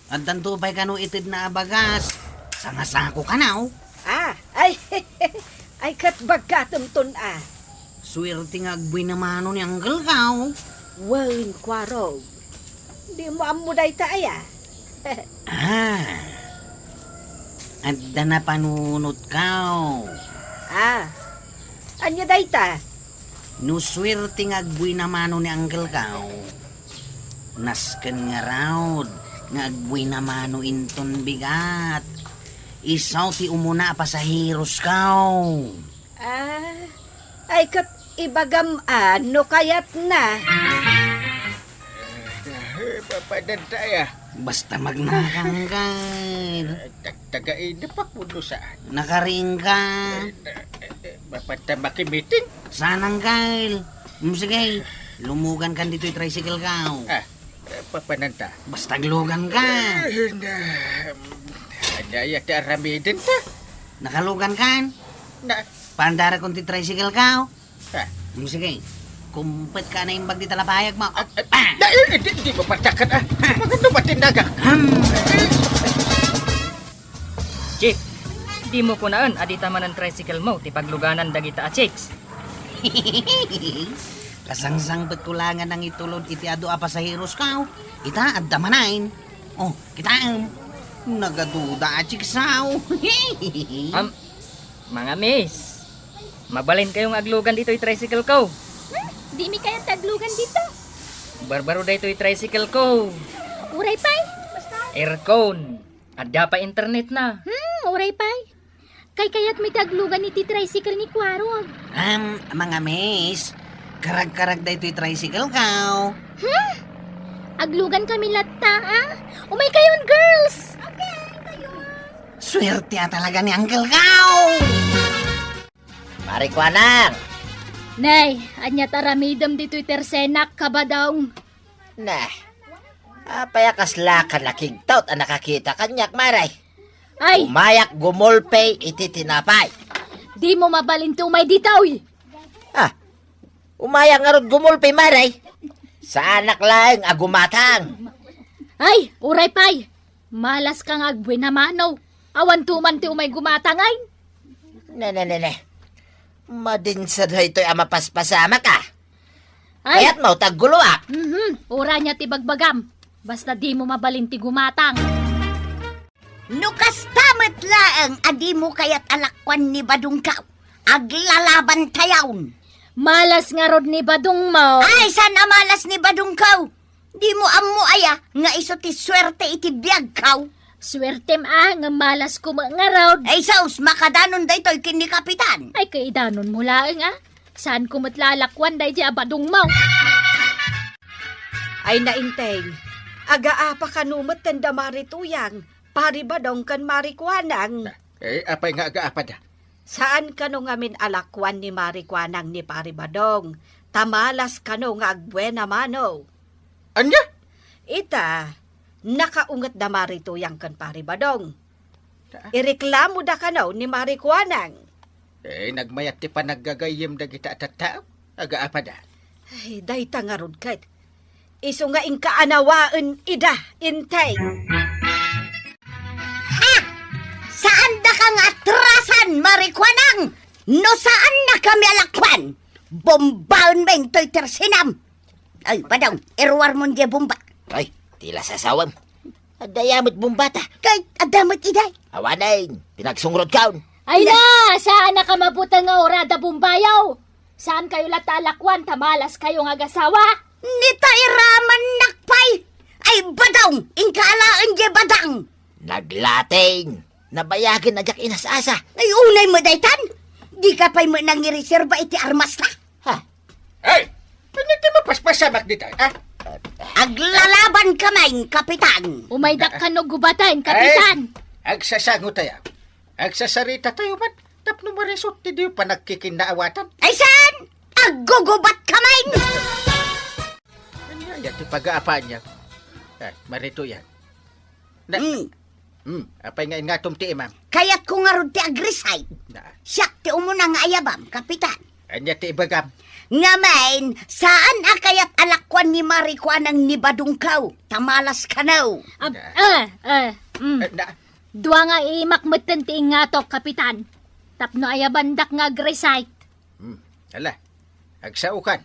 At tantupay ka no itid na abagas. Sangasako ka na. Ay kat bagkatumton Swerte nga agbuy na mano ni Uncle ka. Well, kwarog. Di mo amuday ta At na panunot ka. Anya day ta? No swerte nga agbuy na mano ni Uncle ka. Nasken nga raud. Nga agbuy na mano inton bigat. Isaw ti umuna pasahiros ka. Ay kat ibagam no kayat na. Papadantay ah. Basta magnakang Kyle. Tagain na pa kuno saan. Nakaring ka. Mapata makimiting. Sanang Kyle. Sige, lumugan kan dito yung tricycle ka. Papananta. Basta glugan ka. Anaya ti aramidin ta. Nakalugan kan. Na, Pandara kung ti tricycle ka. ah, Sige, kumpet ka na yung bag di talapayag mo. di mo patakan Mga numatinaga. Chief, di mo kunaan adi taman ng tricycle mo ti pagluganan dagita a chicks. Kasangsang betkulangan ng itulod iti ado a pasaheros ka. Ita adda manain. Oh, kita nagaduda a chiksaw. Mga miss, mabalin kayong aglugan dito yung tricycle ko. Di mi kaya taglugan dito. Barbaro dito yung tricycle ko. Uray pay. Aircon. Adda pa internet na. Uray pay. Kay kaya't may taglugan ni ti tricycle ni Kwarog. Mga miss, karag-karag da ito yung tricycle ka. Aglugan kami latta, ah. Umay kayon, girls. Swerte talaga ni Uncle Kao. Marikwanang! Nay, anya taramidam dito'y tersenak kabadong. Nah, apaya kasla ka nakigtaut ang nakakita kanyak maray. Ay, Umayak gumulpe iti tinapay. di mo mabalinto may ditaw. Umayak nga ron gumulpe maray. Sa anak lang agumatang. Ay, uray pay. Malas kang agbuin na manaw. Awan tuman ti umay gumatangay. Ne. Madinsa na ito'y amapaspasama ka. Ay, Kaya't mo tagguluak. ura niya ti bagbagam. Basta di mo mabalinti gumatang. Nukas tamat laang adi mo kayat alakwan ni Badungkaw. Aglalaban tayawn. Malas nga rod ni Badong mo. Ay, san amalas ni Badungkaw? Di mo amo aya nga iso ti swerte iti biyag kaw. Swertem nga malas ko nga rod. Ay, saus, makadanon da ito'y kini kapitan. Ay, kaidanon mo laang Saan ko matlalakwan day di Badong mo? Ay nainteng, aga-apa kanumot tanda marituyang, pari ba dong kan marikwanang? Apay nga aga-apa da. Saan kano ngamin alakwan ni marikwanang ni pari badong? Tamalas kano nga agbuena mano. Anya? Ita, nakaungat da marituyang kan pari badong. Ireklamo da kano ni marikwanang. Nagmayat ti panaggagayim da kita at tao. Aga-apa da. Ay, day tangarod kahit. Iso nga inkaanawaan ida, inteng. Saan da ka nga atrasan, marikwanang? No saan na kami alakwan? Bombaon ba yung to'y tersinam? Ay, Badong, irwar mo niya bomba. Ay, tila sasawam. Adayamot bumbata. Kay, adamot iday. Awanain, pinagsungrod kaon. Ay na! Saan na ka mabutang nga orada bumbayaw? Saan kayo latalakwan? Tamalas kayo nga gasawa? Nita iraman nakpay. Ay, Badong, ingkalaan niya Badang. Naglating. Nabayagin na jak inasasa. Ay, unay mo daytan. Di ka pa'y mo nangireserba iti armas na. Ay! Pwede mapaspasamak dito, Aglalaban kamay, kapitan. Umaydak ka no gubatan, kapitan. Agsasango tayo. Agsasarita tayo man. Tapno marisot ti diyo pa nagkikinaawatan. Ay, saan? Aggugubat kamay. Anya ti pag-aapaan niya. Marito yan. Apay nga ingatom ti imam. Kaya't kung nga ron ti agrisay. Na, Siyak ti umuna nga ayabam, kapitan. anya ti ibagam. Ngamain, saan akayat alakwan ni marikwanang ni Badungkaw? Tamalas kanaw. Na, Dua nga imakmatan ti nga to, kapitan. Tapno ayabandak nga agresite. ala. Agsaukan.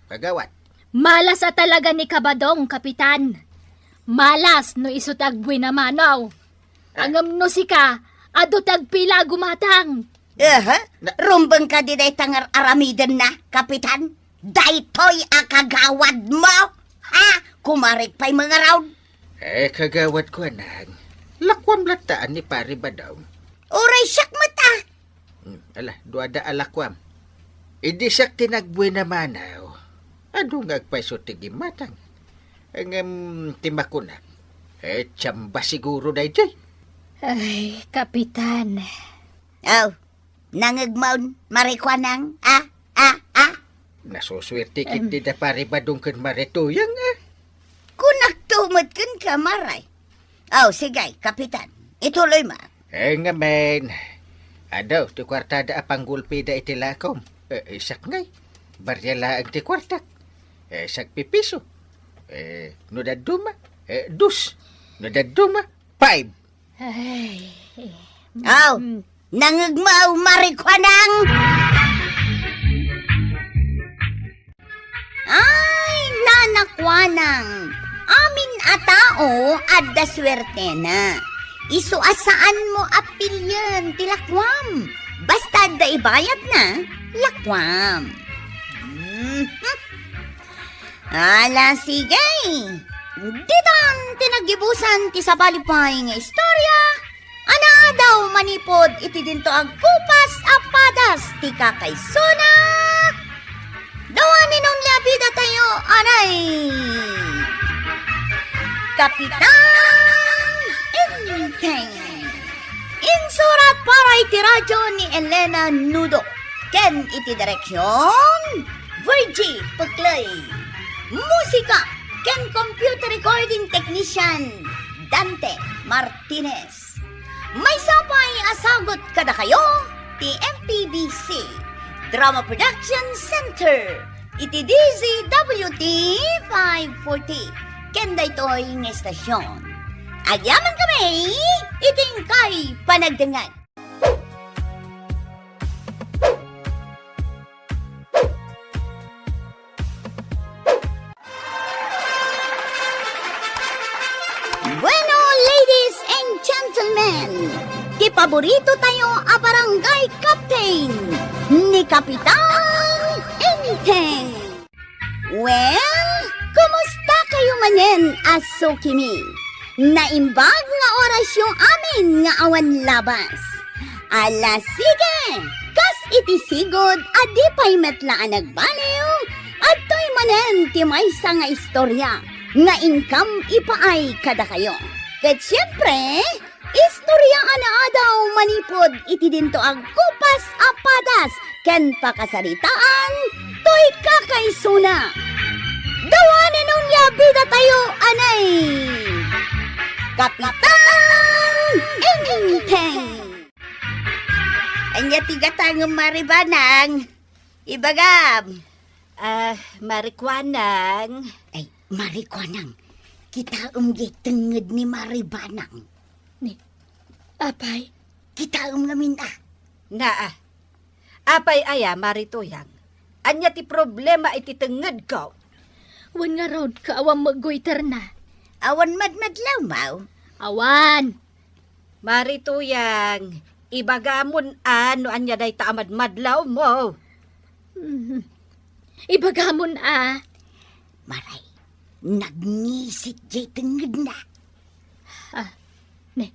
Kagawat. Malas talaga ni Kabadong, kapitan. Malas no iso tagbuy na manaw. Angam no sika, ado tagpila gumatang. Rumbang ka di day tangar aramiden na, kapitan. Daytoy akagawad mo. Kumarik pa'y mga raw. Kagawat ko anang. Lakwam lataan ni pari Badong. Uray siyak mata. Ala, duada alakwam. Idi siyak tinagbuhay na manaw. Ano nga agpaiso tigimatang? Ang timakuna. Tsamba siguro day jay. Ay, Kapitan. Oh, nangagmaon, marikwanang, Nasuswerte kiti da paribadong kan marituyang Kung nagtumot kan ka, maray. Oh, sige, kapitan. Ituloy ma. nga men. Adaw, ti kwartada apang gulpida iti lakom. Isak ngay. Barya laang ti kwartak. Isak pipiso. No daduma. Dus. No daduma. 5. Ay. Oh, nangagmaw, marikwanang. Ay, nanakwanang. Amin atao adda swerte na. Isuasaan mo apilyan tilakwam. Basta da ibayad na, lakwam. Ala, sige. Ditan tinagibusan ti sabalipay nga istorya. Ana daw manipod iti dinto ang kupas apadas ti kakaysona. Dawanin ang labida tayo, aray. Kapitan Inteng. Insurat para iti radyo ni Elena Nudo. Ken iti direksyon Virgie Puklay. Musika ken computer recording technician Dante Martinez. May sapay asagot kada kayo ti MPBC Drama Production Center iti DZWT 540 kenda ito'y ng estasyon. Agyaman kami iting kay panagdangan. Bueno, ladies and gentlemen, kipaborito tayo a barangay captain ni Kapitan Inteng. Well, kumusta kayo manen, aso kimi? Naimbag nga oras yung amin nga awan labas. Ala sige, kas iti sigod adi pa'y metlaan nagbaliw at to'y manen ti maysa nga istorya nga income ipaay kada kayo. Ket siyempre, istorya ana daw manipod iti dinto ang kupas apadas ken pakasaritaan to'y kakaysuna. Dawanin nung labida tayo, anay! Kapitan Inteng! Anya tigatang maribanang. Ibagam. Marikwanang. Ay, marikwanang. Kita tenged ni maribanang. Ni, apay? Kita ngamin Naa. Apay aya, marituyang. Anya ti problema iti tenged ko. Wan nga road ka awang mag-goiter na. Awan madmadlaw, mau. Awan! Marituyang, ibagamon ano anya day taamad madlaw mo. Ibagamon Maray, nagngisit jay tenged na. Ne,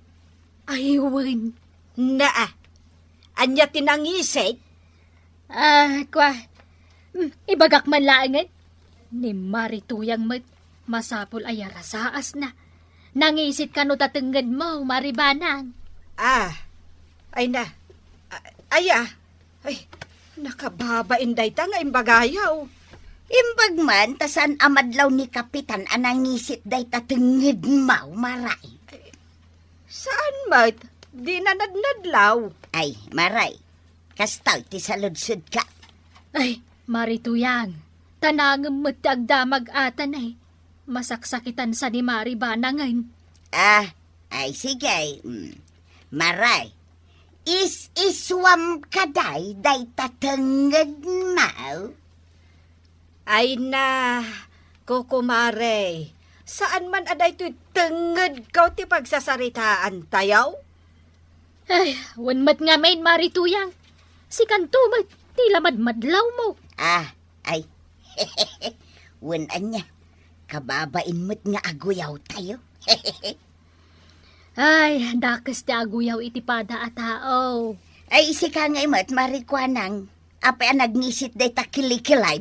aywan. Naa. Anya tinangisik. Ibagak man laangan. Ni marituyang masapol ay rasaas na. Nangisit ka no tatengad mo, maribanang. Ay na. Aya. Ay, nakababain day ta nga imbagayaw. Imbagman, tasan amadlaw ni Kapitan anangisit day tatenged mau, maray. Saan mat? Di na nadnadlaw. Ay, maray. Kastaw ti saludsud ka. Ay, marituyang. Tanangem magdagdamag atan ay. Masaksakitan sa ni maribanang ngayon. Ay sige. Maray. Iswam kaday day tatenged mau. Ay na, kukumare. Saan man aday to'y tenged ko ti pagsasaritaan tayaw? Ay, wanmat nga main marituyang. Si kantumat, tila madmadlaw mo. Ay. Wan-anya. Kababain mo't nga aguyaw tayo. Ay, dakas ti aguyaw iti pada a tao. Ay, isi ka nga imat, marikwanang. Apay nagnisit day takilikilay.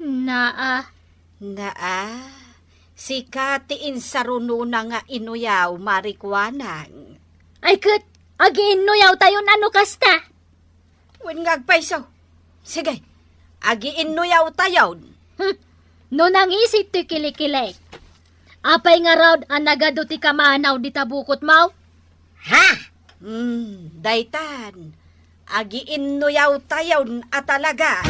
Naa. Naa, Si katiin sa runo na nga inuyaw marikwanang. Ay kat, agiin no yaw tayo ano kasta. Wen ngagpaiso. Sige, agiin nuyaw tayon. No nangisip ti kilikilek. Apay nga raw ang nagado ti kamanaw di tabukot mau? Ha? Daytan. Agiin nuyaw tayon at talaga.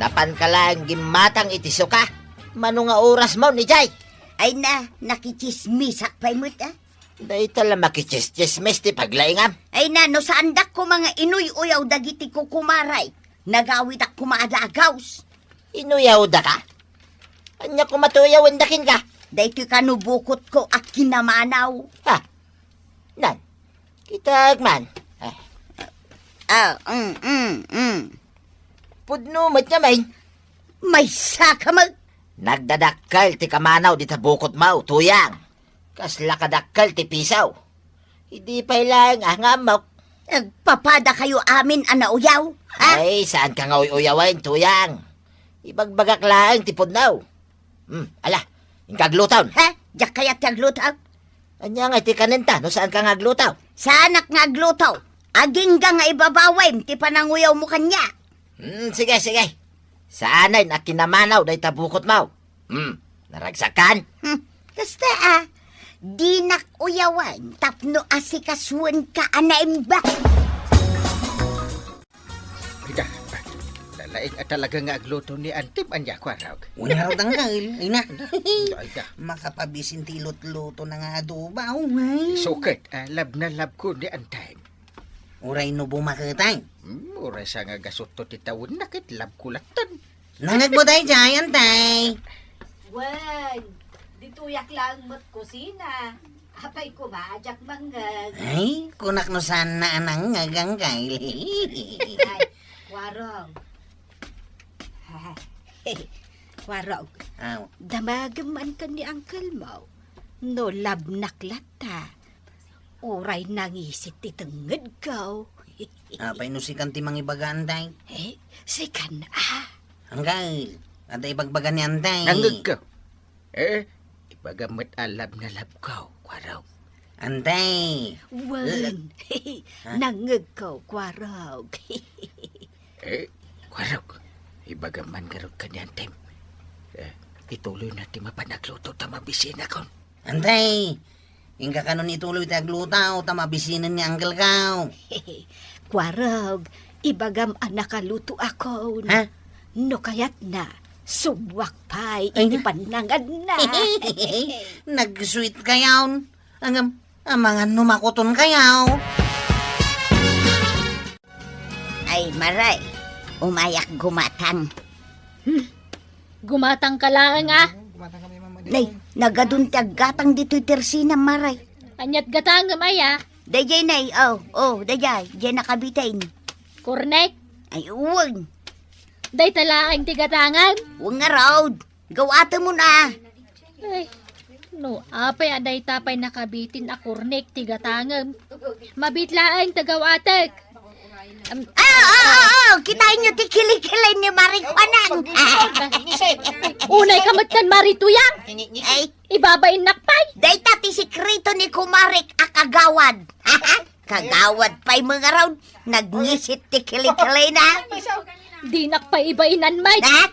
Napan ka lang gimatang itiso ka. Mano nga oras mo ni Jay? Ay na, nakichismisak pa'y mo't Day tala makichismes ti paglaingam. Ay na, no saan dak ko mga inuy-uyaw dagiti ko kumaray. Nagawit ak kumaadagaws. Inuyaw da ka? Anya kumatuyawan dakin ka? Dahito kanubukot ko at kinamanaw. Ha? Nan? Kitag man. Pudno mat naman. May saka mag... Nagdadakkel ti kamanaw di tabukot mau, tuyang. Kasla kadakkel ti pisaw. Hindi pa ilang angamok. Papada kayo amin anauyaw. Ha? Ay, saan ka nga uyawain, tuyang? Ibagbagak lang ti pudnaw. Ala, ingkaglutaw. Ha? Diyak kaya taglutaw? Anya nga ti kanenta, no saan ka nga glutaw? Saanak nga glutaw? Aging nga ibabaway, ti pananguyaw mo kanya. Sige. Saanay na kinamanaw day tabukot mau. Naragsakan? Kasta di nakuyawan, tapno asikasuan ka anaim ba? Ika, lalaing at talaga nga agluto ni Antim anya kwarag. Una raw tanggal. Ay na. Ay ka, Makapabisin ti luto na nga adoba. Ay. sukat, lab na lab ko ni Antim. Uray no bumakitay. Mura sa nga gasuto ti tawon nakit lab kulatan. Nangagbuday jay, antay. Wen, dituyak lang mat kusina. Apay ko maajak mangag. Ay, kunak no sana anang ngagang kaili. Ay, warog. Warog, Aw, damagaman ka ni Uncle Mau. No labnak lata. Uray nangisit titenged ko. apay no si kanti mangibaga, antay. Sikan Hanggal, at ibagbaga ni antay. Nangag ka. Ibagamit alab na lab ko, kwaraw. Antay. Wen, nangeg ko, kwarog. Kwaraw, ibagaman karog ka ni Antim. Ituloy natin mapanagluto ta mabisina kon. Antay. Ingka kanon ituloy taglutaw, tamabisinan ni Uncle Kaw. Kwarog, ibagam anakaluto ako. Ha? No kayat na, subwak pa'y Ay, itipanangad na. Nag-sweet kayaw. Amangan numakuton kayaw. Ay maray, umayak gumatang. Gumatang ka lang Nay, nagaduntag gatang dito'y tersina maray. Anyat gatang maya. Dayay nay, dayay, diyan nakabitain. Kornek. Ay uwag, Day talaang tigatangan. uwag nga raw. Gawata mo na. Ay, no, apay aday tapay nakabitin a kornek tigatangan. Mabitlaang tagawatag. Kitain nyo tikili-kilay ni Marikwanang. Unay kamatkan marituyang. Ay, Ibabain nakpay. day tati sikreto ni Kumarik akagawad. Kagawad pa'y mga raw. Nagngisit tikili-kilay na. Di nakpay ibainan may. Na.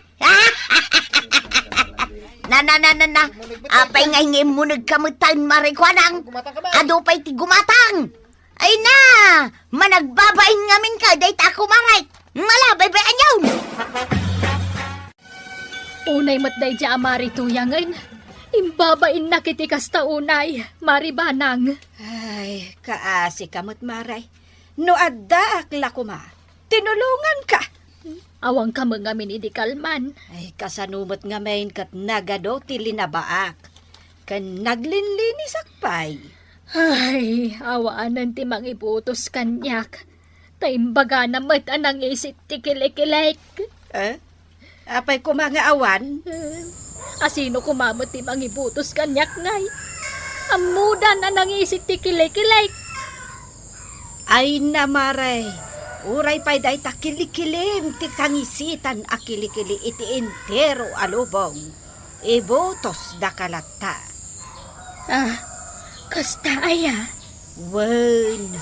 Apay ngay mo nagkamutan Marikwanang. Ado pa'y tigumatang. Ay na! Managbabain ngamin ka, dahit ako maray. Malabay-bayan yun! Unay matday dya marituyangan. Imbabain na kitikas ta unay. Maribanang. Ay, kaasi kamot maray. No adda akla ko ma, tinulungan ka. Awang ka mga minidikalman. Ay, kasanumot nga main kat nagado tilinabaak. Kan naglinlinis akpay. Ay, awaanan ti mang ibutos kanyak. Taimbaga na mat anang isit ti kilikilek. Apay ko mga awan. Asino kumamot ti mang ibutos kanyak ngay. Amudan anang isit ti kilikilek. Ay namaray. Uray pa'y day takilikilim ti kangisitan akilikili iti entero alubong. ibutos da kalata. Ah, kasta aya. Wen,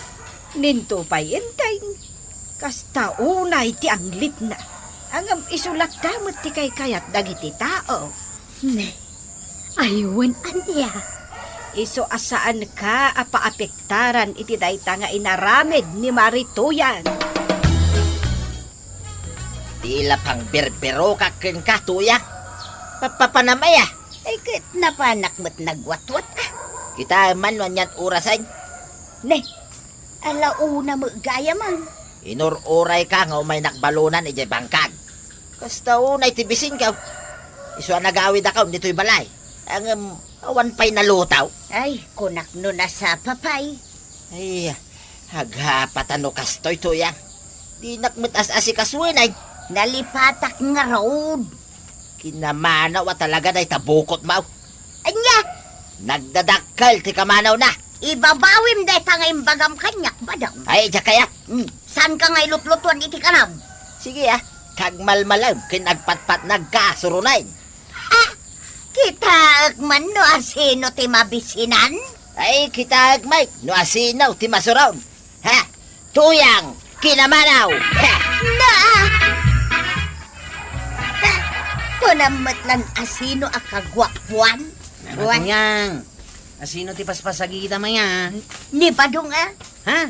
ninto pa'y intay. Kasta unay ti anglit na. Ang isulat damot ti kay kayat dagiti tao. Ne, aywan anya. Iso asaan ka apaapektaran iti dayta nga inaramid ni Marituyan. Tila pang berbero ka ken ka, tuyang. Papapanamay ah. Ay, kat napanak mo't nagwatwat. Kita man wanyan orasan. Ne, alauna mo gaya man. Inururay ka nga umay nakbalunan ijay bangkag. Kasta unay tibisin ka. Iswa nagawid akaw nito'y balay. Ang awan pa'y nalutaw. Ay, kunak no na sa papay. Ay, haghapatan no kastoy tuyang. Di nakmatas-asi kaswinay. Nalipatak nga road. Kinamanaw at talaga na'y tabukot mau. Anya, Nagdadakkel ti kamanaw na. ibabawim day nga imbagam kanyak ba daw? Ay, diya kaya. Saan ka nga ilutlutuan iti kanam? Sige ah. Kagmalmalaw kinagpatpat nagkasurunay. Kita agman no asino ti mabisinan? Ay, kita agmay. No asinaw ti masuron. Ha? Tuyang kinamanaw. Ha? Na! Kunamot lang asino akagwakwan? Yang, asino ti paspasagita maya? Ni badong Ha?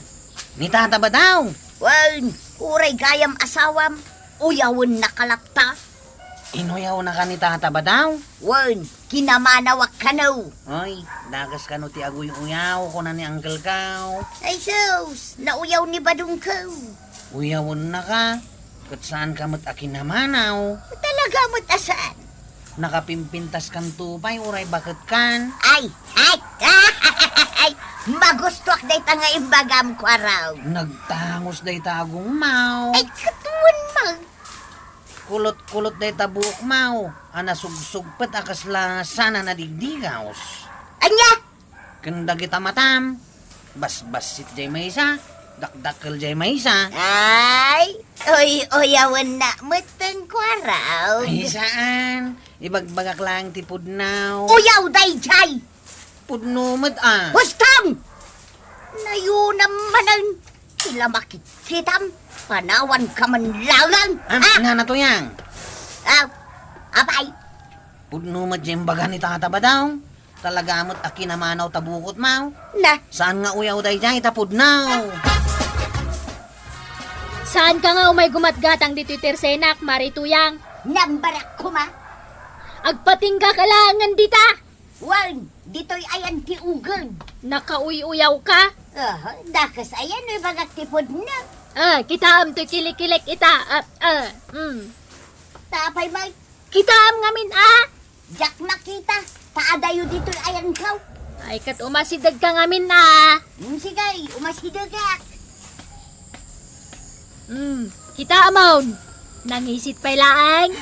Ni tata ba daw? Wan, uray gayam asawam. Uyawon nakalakta. Inuyaw na ka ni tata ba daw? Wan, kinamanawak ka no. Ay, dagas ka no ti aguy-uyaw ko na ni Uncle Kaw. Ay sus, nauyaw ni badong ko. Uyawon na ka. Kat saan ka mo't akinamanaw? Talaga mo't asaan? Nakapimpintas kan tupay, uray bakit kan? Ay, ay, magustuak day nga imbagam ko araw. Nagtangos day tagong mau. Ay, katuan mag. Kulot-kulot day tabuok mau. Anasugsugpat akas la sana nadigdigaws. Anya, Kanda kita matam. Bas-basit jay maysa. Dakdakkel jay maysa. ay, uyawan na matang ko araw. Ay saan? Ibagbagak lang ti pudnaw. Uyaw day jay. Pudnumad ah. Wastang! Nayo naman ang sila makikitam. Panawan ka man laulang. Nga na to yang. Abay, Pudnumad jay baga ni tata ba daw? Talagamot akinamanaw tabukot mau. na, Saan nga uyaw day jay tapudnaw? Saan ka nga umay gumatgatang dito'y tersenak, Marituyang? nambarak ko ma. Agpatingga ka langan dita. Wan, dito'y ayan ti ugod. Nakauy-uyaw ka. Dakas ayan ay bagak tipod na. Kitaam to'y kilik-kilik ita. Tapay may, Kitaam ngamin jak makita. Taadayo dito'y ayan kaw. Ay kat umasidag ka ngamin Sigay, umasidagak. Kita amon. Nangisit pa laang.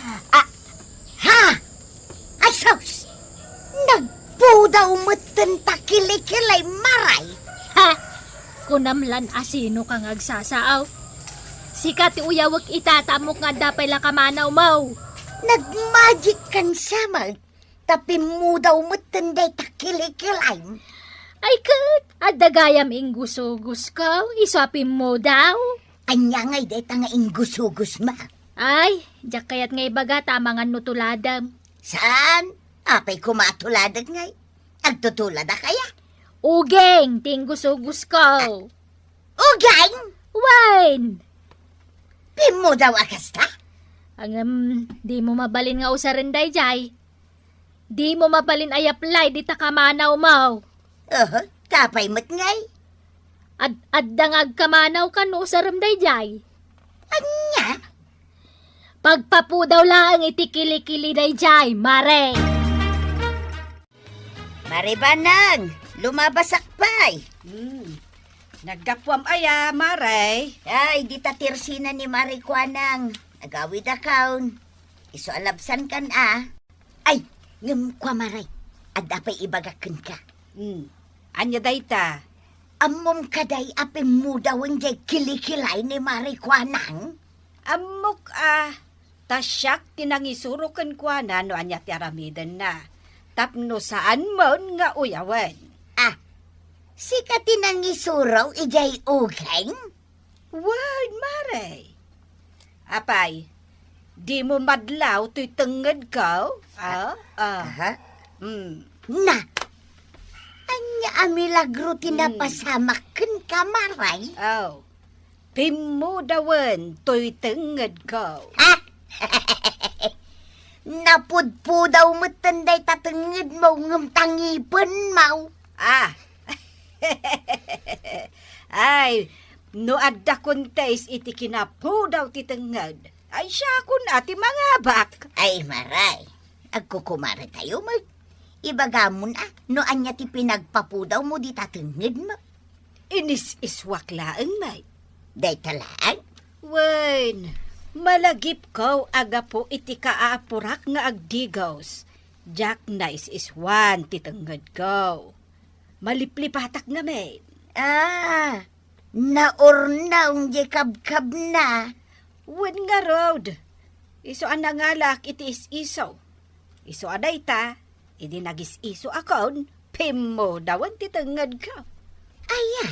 Ha? Asos! Nagpudaw mo't takilikilay maray. Ha! Kunamlan asino kang agsasaaw. Sikat uyawag itatamok nga dapay lakamanaw mo. Nagmagic kan samag. Tapi mo daw mo't tanday takilikilay. Ay kat, adagayam inggusugus ko. Iswapin mo daw. Anya ngay deta nga inggusugus ma. Ay, jak kayat ngay baga tamangan nutuladam. Saan? Apay kumatuladag ngay. Agtutulad na kaya? Ugeng, tinggusugus ko. Ugay! Wine! Pimo daw akasta? Di mo mabalin nga usarenday jay. Di mo mabalin ay apply di takamanaw mo. Tapay mo't ngay. Addangag kamanaw ka no usarenday jay. Anya? Pagpapu daw lang itikili-kili day jay, mare. Maribanang, lumabasak pa'y. Nagdapwam aya, Maray. Ay, di tatirsina ni Marikwanang. Nagawid akawn. Iso alabsan kan Ay, ngam kwa maray. Adapay ibagakan ka. Anya dayta. Amom kaday apim mo daw ang jay kilikilay ni Marikwanang. Amok Tasyak tinangisurukan kwa na no anya ti aramidan na. Tapno saan mon nga uyawan. Sika tinangisuraw ijay ugay? Wan, Mare. Apay, di mo madlaw to'y tengad ko? Aha. Hmm. Na, anya amilagro tinapasamakan ka, Maray? Oh. Pimo dawan to'y tengad ko. Napudpudaw mo tanday tatengid mo ngam tangipon mo. Ay, no adda kontes iti kinapo daw ti tengad. Ay siya kun ati mga bak. Ay, Maray, agkukumari tayo mo. Ibaga mo na, no anya ti pinagpapudaw mo di tatengid mo. Inis iswak laang may. Day talaan? Wen, malagip ko aga po iti kaapurak nga agdigos. Jack nice is one ti tengad ko. Maliplipatak nga men. Naurnaong jekab-kab na. Wen nga road. Iso ang nangalak iti is-iso. Iso aday ta, idi nagis-iso akon, pimo dawan ti tengad ko. Aya,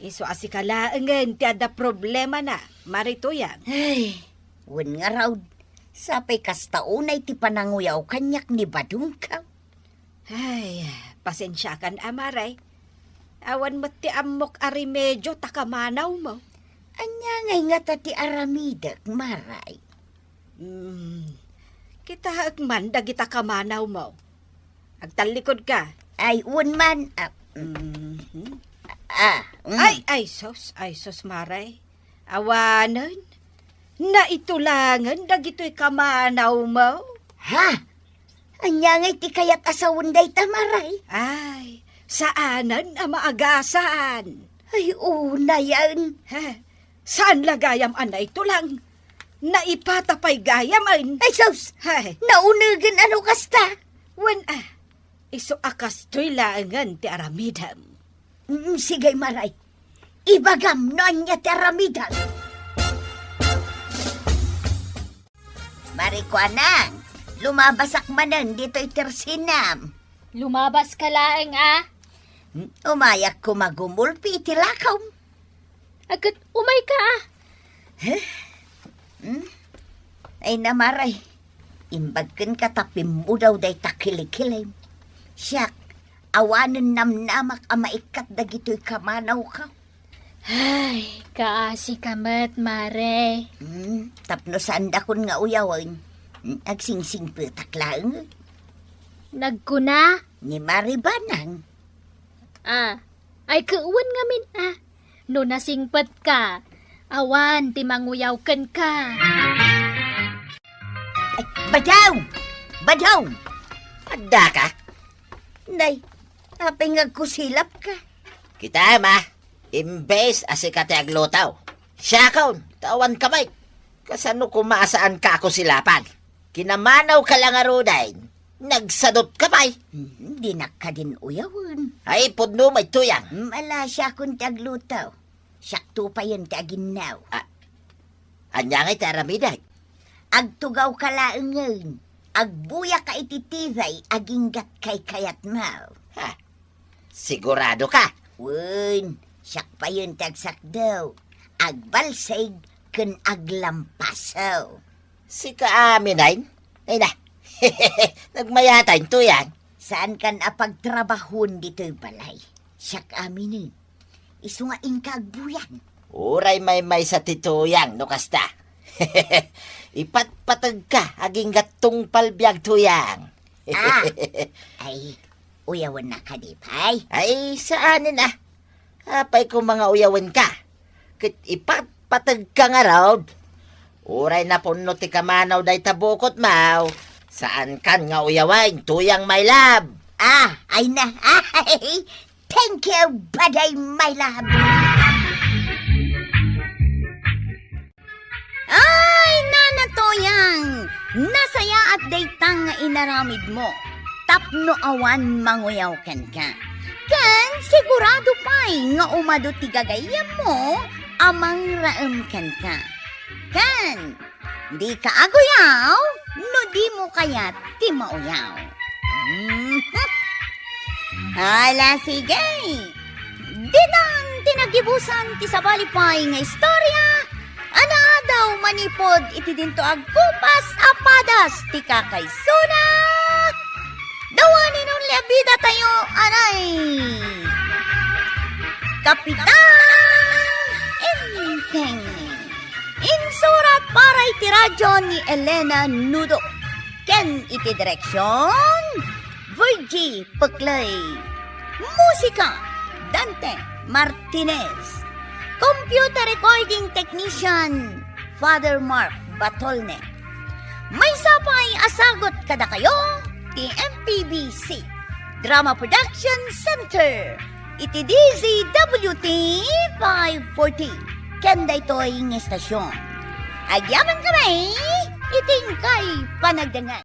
Iso asikalaangan ti ada problema na, marito yan. ay, wen nga raw. Sapay kastaunay ti pananguyaw kanyak ni Badung ka. Ay, pasensya kan amaray. Awan mo ti amok arimedyo takamanaw mo. Anya ngay nga tati aramidak, Maray. Kita agman dagita kamanaw mo. Agtalikod ka. Ay, wen man. Ay sos, maray. Awanan. Naitulangan dagito'y kamanaw mo. Ha? Anya ngay ti kayat asawon day ta, Maray. Ay, saanan ang maagasaan? Ay, una yan. Saan lagayam anay tulang? Naipatapay gayaman. Ay, sos, Hay, naunagan ano kasta? wen iso akas to'y laangan ti aramidam. Sige, Maray. Ibagam no anya ti aramidan. Marikwanang, lumabasak manan dito'y tersinam. Lumabas ka laeng Umayak ko magumulpi iti lakaw. Agad umay ka Ay namaray, imbagkan ka tapim mo daw day takilikilim. Siyak, awanan namnamak ang maikat dagito'y kamanaw ka. Ay, kaasi kamat, Mare. Tapno saan dakon nga uyawan. Agsingsing petak lang. Nagkuna? Ni Maribanang. Ay kauwan nga min No nasingpat ka, awan ti manguyawkan ka. Ay, Badaw! Badaw! Adda ka? Nay, apay nga kusilap ka. Kita, ma. Imbes asikate aglutaw. Siya kaun, tawan kamay. Kasano kumasaan ka ako silapan? Kinamanaw ka lang aruday. Nagsadot ka pa'y. Di na ka din uyawan. Ay, pudno may tuyang. Mala siya kung taglutaw. Sakto pa yun taginaw. Anya ngay taramiday. Agtugaw ka laang ngayon. Agbuya ka ititizay, aginggat kay kayat mau. Ha? Sigurado ka? Wen, siyak pa yun tagsak daw. Agbalsig kun aglampasaw. Si kaaminay? Ay na. Nagmayatay tuyang. Saan kan apagtrabahon dito'y balay? Siyak aminin. Isu nga ingkagbuyan. Uray may sa tituyang, no kasta. Ipatpatag ka, aging gatong palbiag tuyang. Ay, uyawan na ka di pay. Ay, saanin Apay ko mga uyawan ka. Kit ipatpatag ka nga raw. Uray na puno ti kamanaw day tabukot mau. Saan kan nga uyawan, tuyang my love. Ay na. Ay, thank you, baday my love. Ay, nanatoyang! Nasaya at daytang nga inaramid mo. Tapno awan manguyaw kan ka. Kan sigurado pa'y nga umado ti gagayam mo, amang raem kan ka. Kan, Di ka aguyaw, no di mo kaya ti mauyaw. Hala, sige. Dinang tinagibusan ti sabalipay nga istorya, ana daw manipod iti dinto agkupas apadas ti kakaysuna. Dawanin nun labida tayo, anay. Kapitan Enteng. Insurat para iti radyo ni Elena Nudo. Ken iti direksyon, Virgie Puclay. Musika, Dante Martinez. Computer recording technician, Father Mark Batolne. May sapay asagot kada kayo, ti MPBC Drama Production Center. Iti DZWT 540. Kenda ito'y ng estasyon. Agyaman kami, iting kay panagdangan.